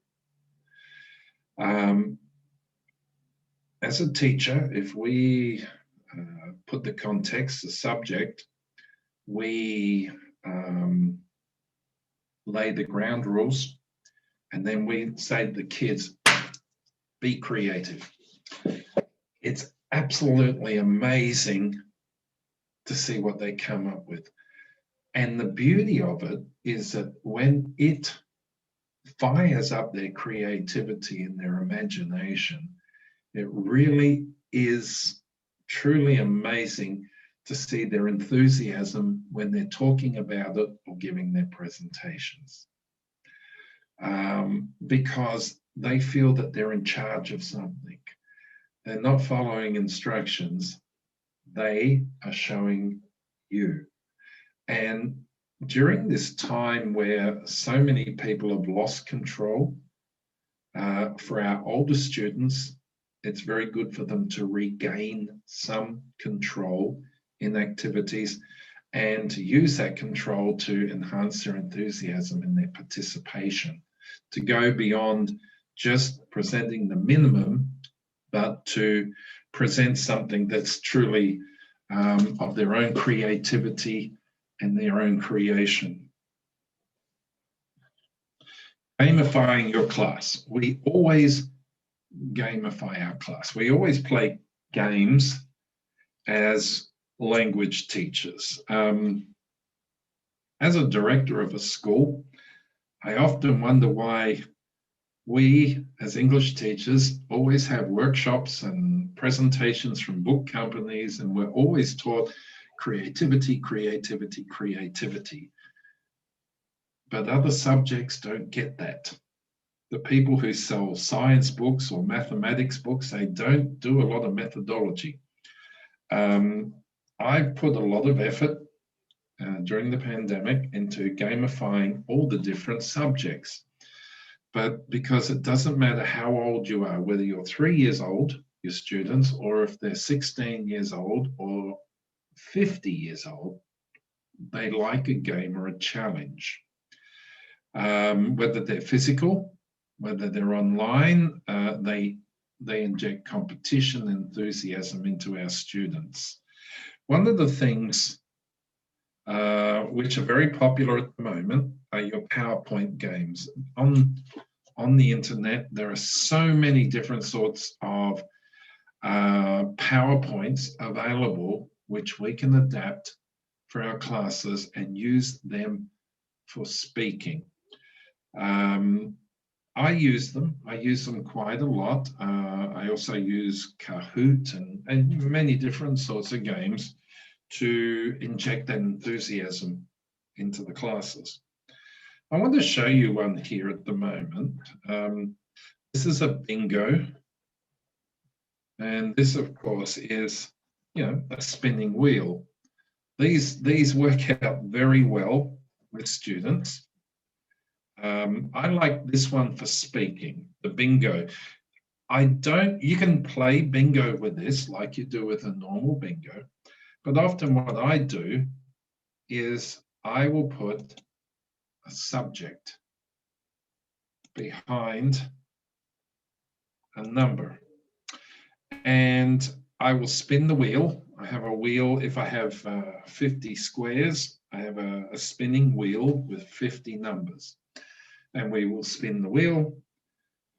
As a teacher, if we put the context, the subject, we lay the ground rules, and then we say to the kids, be creative. It's absolutely amazing to see what they come up with. And the beauty of it is that when it fires up their creativity and their imagination, it really is truly amazing to see their enthusiasm when they're talking about it or giving their presentations. Because they feel that they're in charge of something. They're not following instructions. They are showing you. And during this time where so many people have lost control, for our older students, it's very good for them to regain some control in activities and to use that control to enhance their enthusiasm and their participation, to go beyond just presenting the minimum, but to present something that's truly of their own creativity and their own creation. Gamifying your class. We always gamify our class. We always play games as language teachers. As a director of a school, I often wonder why we, as English teachers, always have workshops and presentations from book companies, and we're always taught creativity, creativity, creativity. but other subjects don't get that. The people who sell science books or mathematics books, they don't do a lot of methodology. I've put a lot of effort during the pandemic into gamifying all the different subjects. But because it doesn't matter how old you are, whether you're 3 years old, your students, or if they're 16 years old or 50 years old, they like a game or a challenge. Whether they're physical, whether they're online, they inject competition and enthusiasm into our students. One of the things which are very popular at the moment are your PowerPoint games. On the internet, there are so many different sorts of PowerPoints available, which we can adapt for our classes and use them for speaking. I use them. I use them quite a lot. I also use Kahoot and many different sorts of games to inject that enthusiasm into the classes. I want to show you one here at the moment. This is a bingo. And this, of course, is, a spinning wheel. These work out very well with students. I like this one for speaking, the bingo. You can play bingo with this like you do with a normal bingo, but often what I do is I will put a subject behind a number, and I will spin the wheel. I have a wheel. If I have 50 squares, I have a spinning wheel with 50 numbers, and we will spin the wheel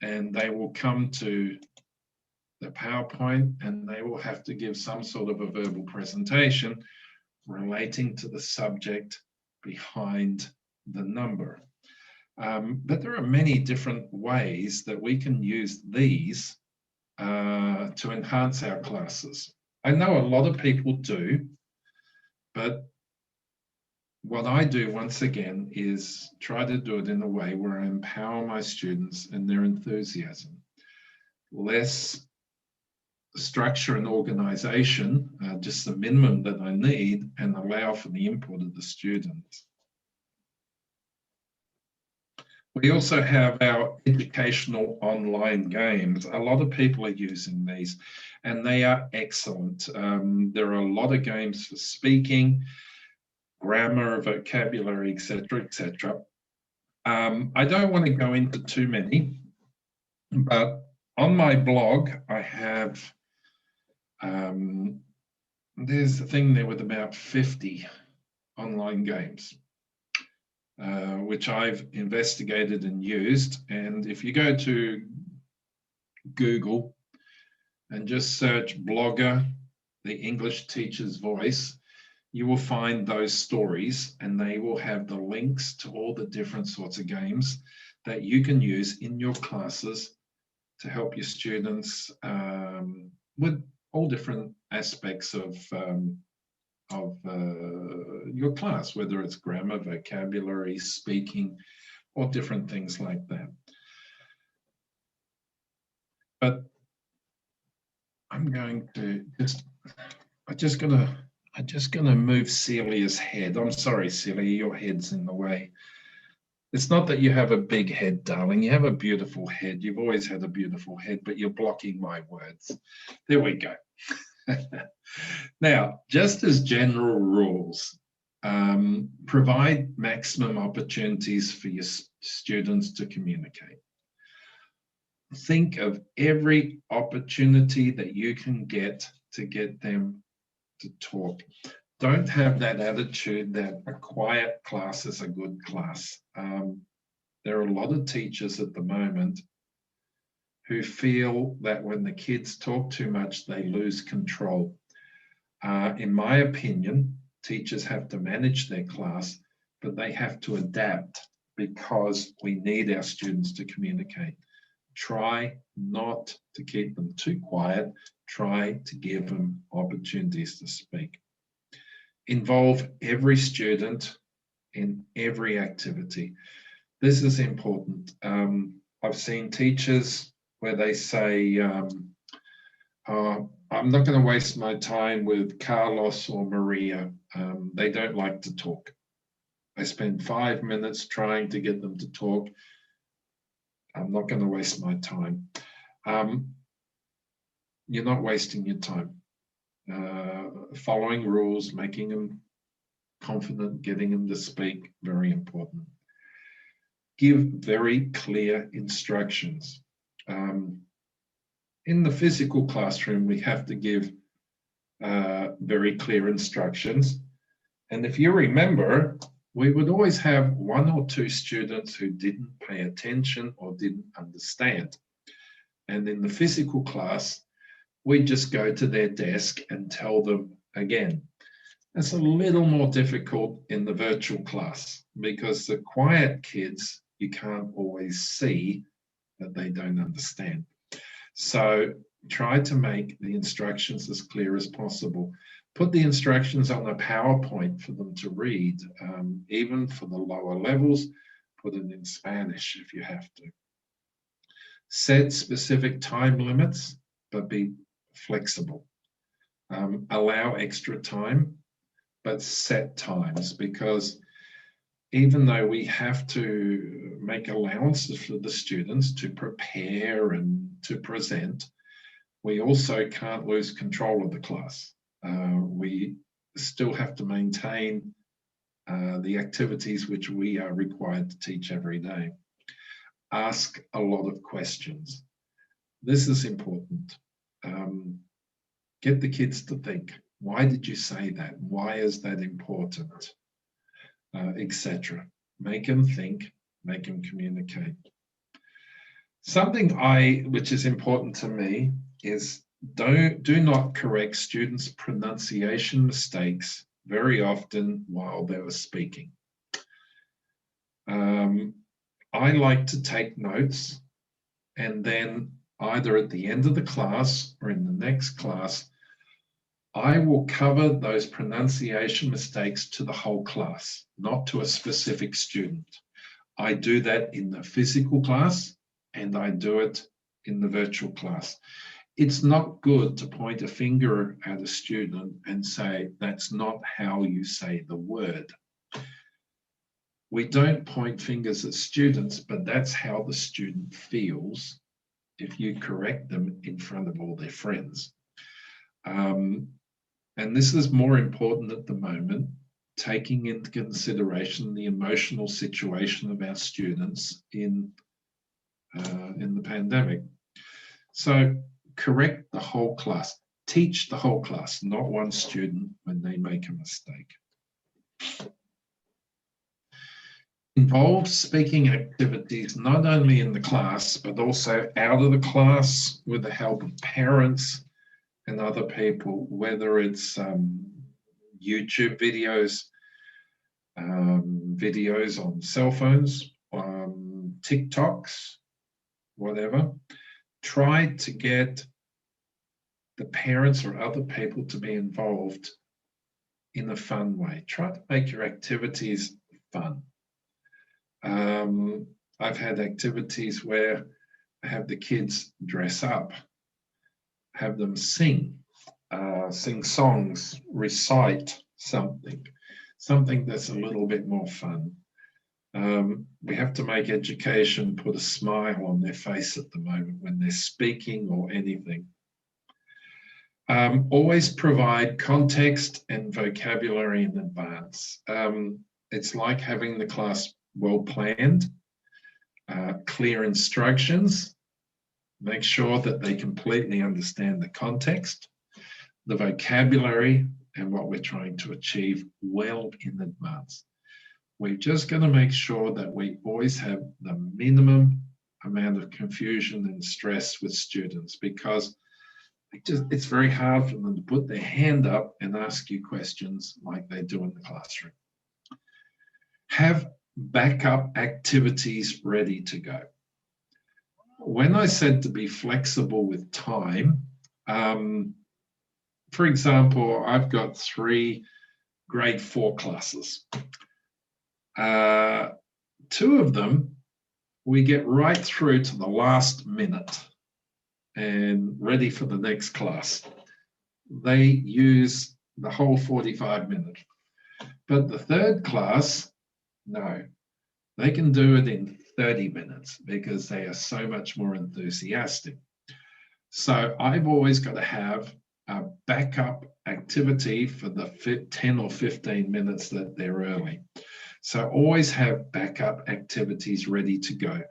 and they will come to the PowerPoint and they will have to give some sort of a verbal presentation relating to the subject behind the number. But there are many different ways that we can use these to enhance our classes. I know a lot of people do, but what I do once again is try to do it in a way where I empower my students and their enthusiasm. Less structure and organization, just the minimum that I need, and allow for the input of the students. We also have our educational online games. A lot of people are using these, and they are excellent. There are a lot of games for speaking, grammar, vocabulary, etc., etc. I don't want to go into too many, but on my blog, I have, there's a thing there with about 50 online games, which I've investigated and used. And if you go to Google and just search blogger, the English teacher's voice, you will find those stories, and they will have the links to all the different sorts of games that you can use in your classes to help your students with all different aspects of your class, whether it's grammar, vocabulary, speaking, or different things like that. But I'm going to just gonna move Celia's head. I'm sorry, Celia, your head's in the way. It's not that you have a big head, darling. You have a beautiful head. You've always had a beautiful head, but you're blocking my words. There we go. Now, just as general rules, provide maximum opportunities for your students to communicate. Think of every opportunity that you can get to get them to talk. Don't have that attitude that a quiet class is a good class. There are a lot of teachers at the moment who feel that when the kids talk too much, they lose control. In my opinion, teachers have to manage their class, but they have to adapt because we need our students to communicate. Try not to keep them too quiet. Try to give them opportunities to speak. Involve every student in every activity. This is important. I've seen teachers where they say, I'm not going to waste my time with Carlos or Maria. They don't like to talk. I spend 5 minutes trying to get them to talk. I'm not going to waste my time. You're not wasting your time. Following rules, making them confident, getting them to speak, very important. Give very clear instructions. In the physical classroom, we have to give very clear instructions. And if you remember, we would always have 1 or 2 students who didn't pay attention or didn't understand. And in the physical class, we just go to their desk and tell them again. It's a little more difficult in the virtual class because the quiet kids, you can't always see that they don't understand. So try to make the instructions as clear as possible. Put the instructions on a PowerPoint for them to read. Even for the lower levels, put it in Spanish if you have to. Set specific time limits, but be flexible. Allow extra time, but set times, because even though we have to make allowances for the students to prepare and to present, we also can't lose control of the class. We still have to maintain the activities which we are required to teach every day. Ask a lot of questions. This is important. Get the kids to think, why did you say that? Why is that important? Etc. Make them think, make them communicate. Something which is important to me is do not correct students' pronunciation mistakes very often while they were speaking. I like to take notes, and then either at the end of the class or in the next class, I will cover those pronunciation mistakes to the whole class, not to a specific student. I do that in the physical class, and I do it in the virtual class. It's not good to point a finger at a student and say, that's not how you say the word. We don't point fingers at students, but that's how the student feels if you correct them in front of all their friends. And this is more important at the moment, taking into consideration the emotional situation of our students in the pandemic. So correct the whole class, teach the whole class, not one student when they make a mistake. Involve speaking activities not only in the class, but also out of the class with the help of parents and other people, whether it's YouTube videos, videos on cell phones, TikToks, whatever. Try to get the parents or other people to be involved in a fun way. Try to make your activities fun. I've had activities where I have the kids dress up, have them sing songs, recite something that's a little bit more fun. We have to make education put a smile on their face at the moment when they're speaking or anything. Always provide context and vocabulary in advance. It's like having the class well planned, clear instructions, make sure that they completely understand the context, the vocabulary, and what we're trying to achieve well in advance. We're just going to make sure that we always have the minimum amount of confusion and stress with students, because it's very hard for them to put their hand up and ask you questions like they do in the classroom. Have backup activities ready to go. When I said to be flexible with time, for example, I've got 3 grade 4 classes. Two of them, we get right through to the last minute and ready for the next class. They use the whole 45 minutes. But the third class, no, they can do it in 30 minutes because they are so much more enthusiastic. So I've always got to have a backup activity for the 10 or 15 minutes that they're early. So always have backup activities ready to go,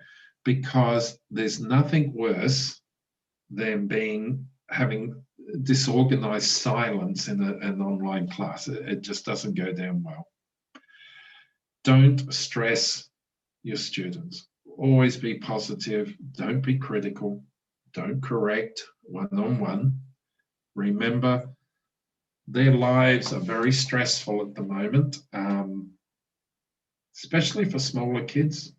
because there's nothing worse than having disorganized silence in an online class. It just doesn't go down well. Don't stress your students. Always be positive. Don't be critical. Don't correct one-on-one. Remember, their lives are very stressful at the moment, especially for smaller kids.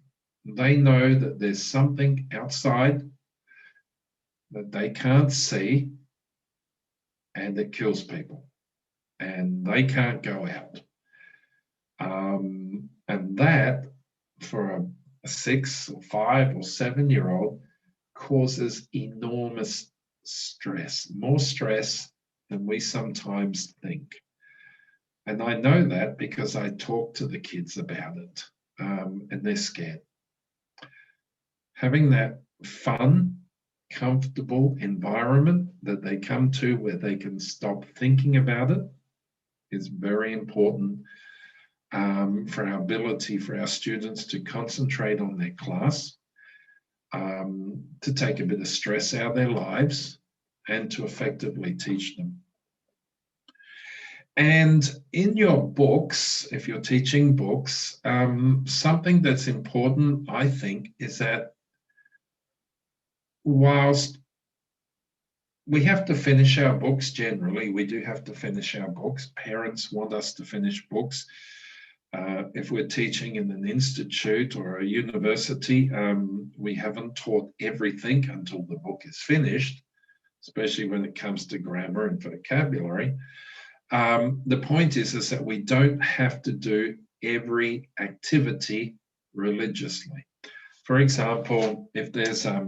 They know that there's something outside that they can't see, and it kills people, and they can't go out. And that, for a 6 or 5 or 7-year-old, causes enormous stress, more stress than we sometimes think. And I know that because I talk to the kids about it, and they're scared. Having that fun, comfortable environment that they come to where they can stop thinking about it is very important for our ability for our students to concentrate on their class, to take a bit of stress out of their lives, and to effectively teach them. And in your books, if you're teaching books, something that's important, I think, is that whilst we have to finish our books generally, we do have to finish our books. Parents want us to finish books. If we're teaching in an institute or a university, we haven't taught everything until the book is finished, especially when it comes to grammar and vocabulary. The point is that we don't have to do every activity religiously. For example, if there's a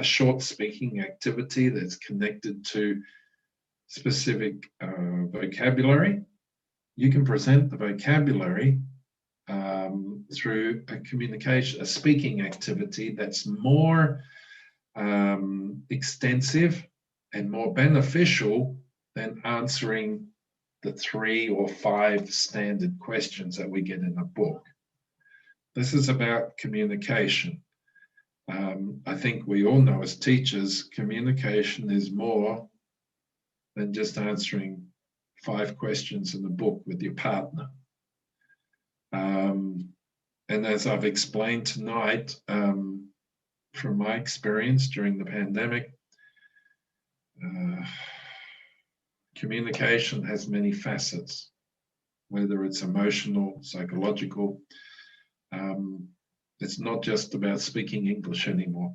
short speaking activity that's connected to specific vocabulary, you can present the vocabulary through a speaking activity that's more extensive and more beneficial than answering the 3 or 5 standard questions that we get in a book. This is about communication. I think we all know as teachers, communication is more than just answering 5 questions in the book with your partner. And as I've explained tonight, from my experience during the pandemic, communication has many facets, whether it's emotional, psychological. It's not just about speaking English anymore.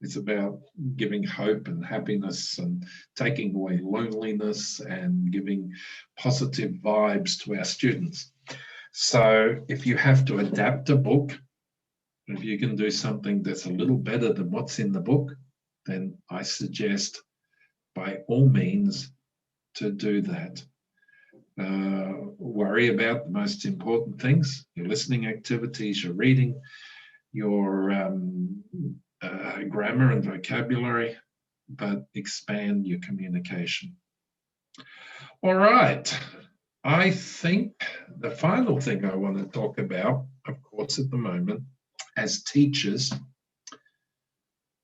It's about giving hope and happiness and taking away loneliness and giving positive vibes to our students. So if you have to adapt a book, if you can do something that's a little better than what's in the book, then I suggest by all means to do that. Worry about the most important things, your listening activities, your reading, your grammar and vocabulary, but expand your communication. All right. I think the final thing I want to talk about, of course, at the moment, as teachers,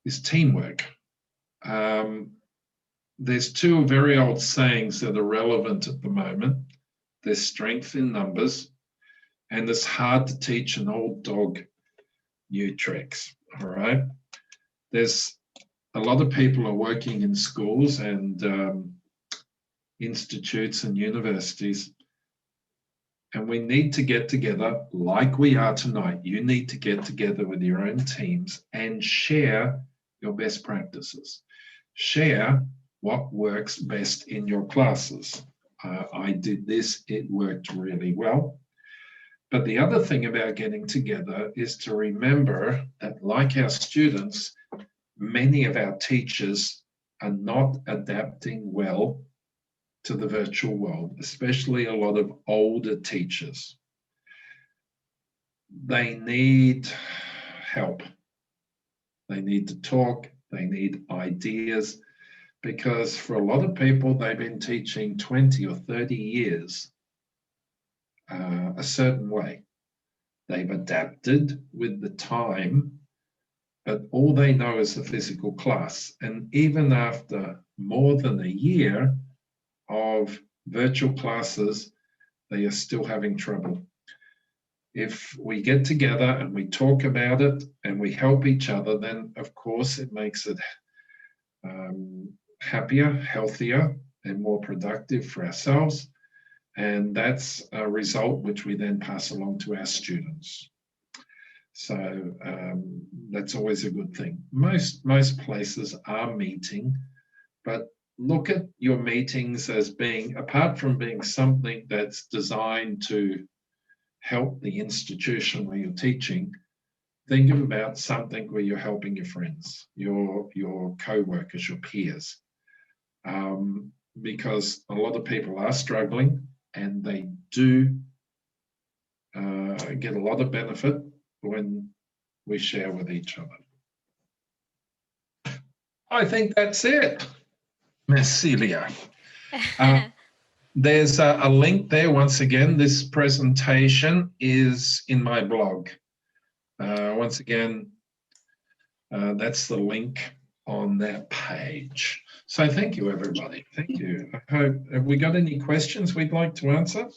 is teamwork. There's 2 very old sayings that are relevant at the moment. There's strength in numbers, and it's hard to teach an old dog new tricks, all right? There's a lot of people are working in schools and institutes and universities, and we need to get together like we are tonight. You need to get together with your own teams and share your best practices. Share what works best in your classes. I did this, it worked really well. But the other thing about getting together is to remember that, like our students, many of our teachers are not adapting well to the virtual world, especially a lot of older teachers. They need help. They need to talk. They need ideas, because for a lot of people, they've been teaching 20 or 30 years a certain way. They've adapted with the time, but all they know is the physical class. And even after more than a year of virtual classes, they are still having trouble. If we get together and we talk about it and we help each other, then of course it makes it happier, healthier, and more productive for ourselves. And that's a result which we then pass along to our students. So that's always a good thing. Most places are meeting, but look at your meetings as being, apart from being something that's designed to help the institution where you're teaching, think about something where you're helping your friends, your co-workers, your peers, because a lot of people are struggling, and they do get a lot of benefit when we share with each other. I think that's it, Miss Celia. There's a link there. Once again, this presentation is in my blog. Once again, that's the link on that page. So thank you, everybody. Thank you. I hope, have we got any questions we'd like to answer?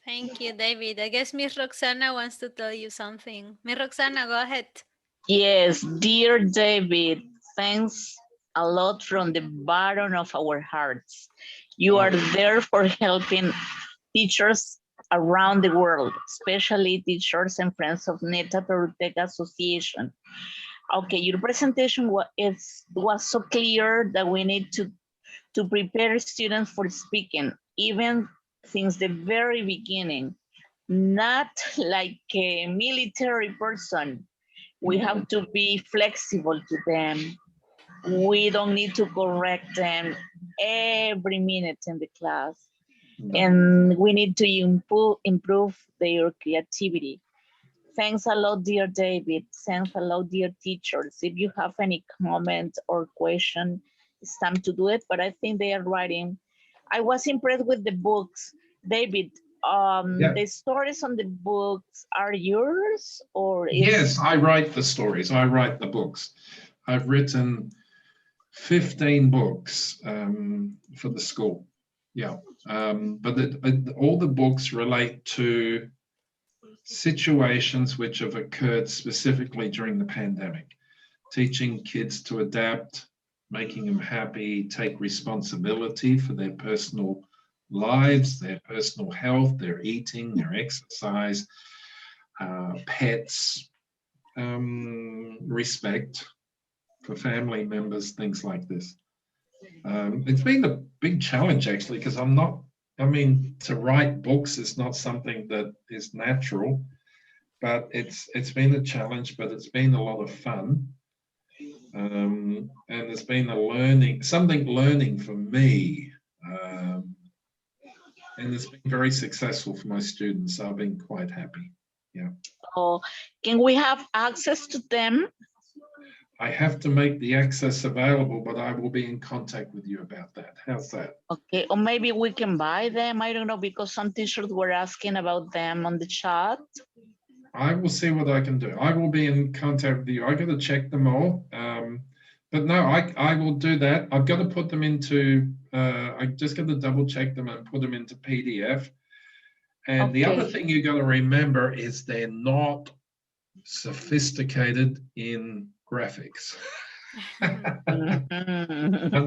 Thank you, David. I guess Miss Roxana wants to tell you something. Miss Roxana, go ahead. Yes, dear David, thanks a lot from the bottom of our hearts. You are there for helping teachers around the world, especially teachers and friends of Neta Perutec Association. Okay, your presentation was so clear that we need to prepare students for speaking, even since the very beginning, not like a military person. We have to be flexible to them. We don't need to correct them every minute in the class. And we need to improve their creativity. Thanks a lot, dear David. Thanks a lot, dear teachers. If you have any comment or question, it's time to do it, but I think they are writing. I was impressed with the books. David, the stories on the books are yours, or Yes, I write the stories. I write the books. I've written 15 books for the school. Yeah, but all the books relate to situations which have occurred specifically during the pandemic, teaching kids to adapt, making them happy, take responsibility for their personal lives, their personal health, their eating, their exercise, pets, respect for family members, things like this. It's been a big challenge, actually, because to write books is not something that is natural, but it's been a challenge, but it's been a lot of fun. And it's been learning for me. And it's been very successful for my students. I've been quite happy. Yeah. Oh, can we have access to them? I have to make the access available, but I will be in contact with you about that. How's that? Okay, or maybe we can buy them. I don't know, because some teachers were asking about them on the chat. I will see what I can do. I will be in contact with you. I got to check them all. But no, I will do that. I've got to put them into, I just got to double check them and put them into PDF. And the other thing you got to remember is they're not sophisticated in graphics. I'm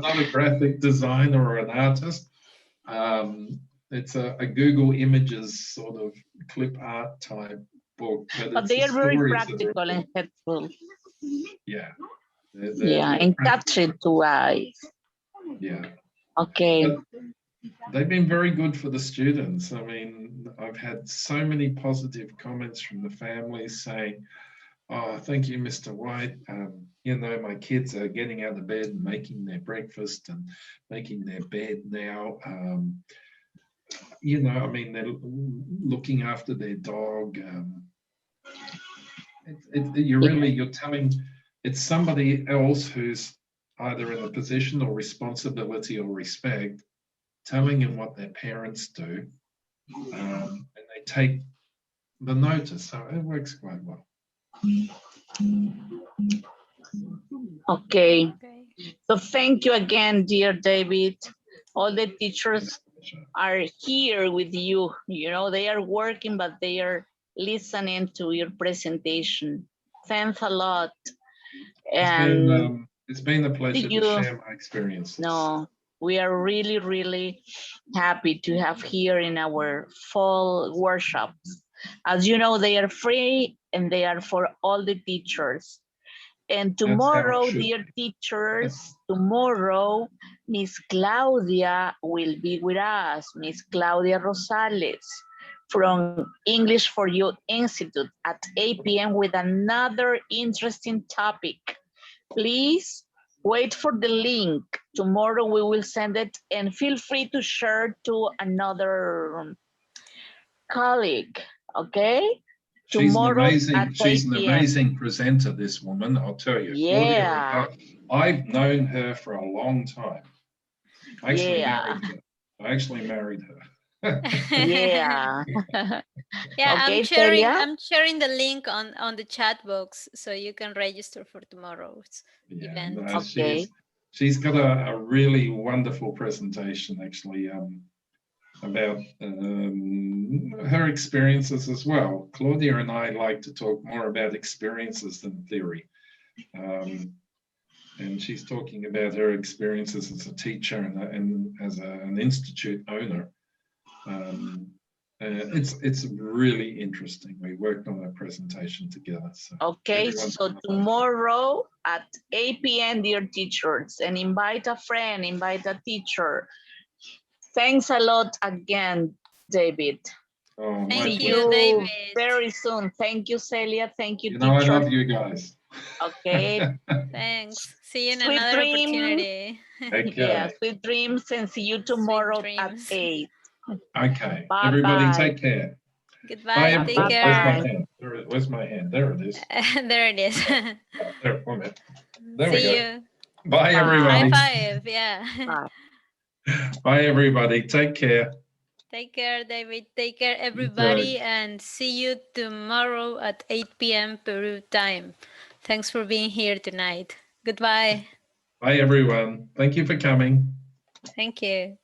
not a graphic designer or an artist. It's a Google Images sort of clip art type book. But they are very practical and helpful. Yeah. And captured to eyes. Yeah. Okay. they've been very good for the students. I mean, I've had so many positive comments from the families saying, oh, thank you, Mr. White. You know, my kids are getting out of bed and making their breakfast and making their bed now. You know, I mean, they're looking after their dog. You're telling, it's somebody else who's either in a position or responsibility or respect, telling them what their parents do, and they take the notice. So it works quite well. Okay. Okay. So thank you again, dear David. All the teachers are here with you. You know, they are working, but they are listening to your presentation. Thanks a lot. And it's been a pleasure to share my experiences. No, we are really, really happy to have here in our fall workshops. As you know, they are free and they are for all the teachers. And tomorrow, dear teachers, tomorrow, Miss Claudia will be with us, Miss Claudia Rosales from English for You Institute at 8 p.m. with another interesting topic. Please wait for the link. Tomorrow we will send it and feel free to share to another colleague, okay? She's Tomorrow she's an amazing presenter, this woman, I'll tell you. Yeah. Claudia, I've known her for a long time. I actually married her. Yeah. Yeah, Okay, I'm sharing the link on the chat box so you can register for tomorrow's event. No, okay. She's got a really wonderful presentation actually about her experiences as well. Claudia and I like to talk more about experiences than theory. And she's talking about her experiences as a teacher and as an institute owner. It's really interesting. We worked on a presentation together. So okay, so tomorrow at 8 p.m. dear teachers, and invite a friend, invite a teacher. Thanks a lot again, David. Oh, thank you, David. Very soon. Thank you, Celia. Thank you, teacher. I love you guys. Okay. Thanks. See you in another opportunity. Okay. Yeah, sweet dreams and see you tomorrow at 8. Okay. Bye, everybody take care. Goodbye. Bye, take care. Where's my hand? There it is. There it is. There, one minute. There see we go. you. Bye, everybody. High five. Yeah. Bye, everybody. Take care. Take care, David. Take care, everybody. And see you tomorrow at 8 p.m. Peru time. Thanks for being here tonight. Goodbye. Bye, everyone. Thank you for coming. Thank you.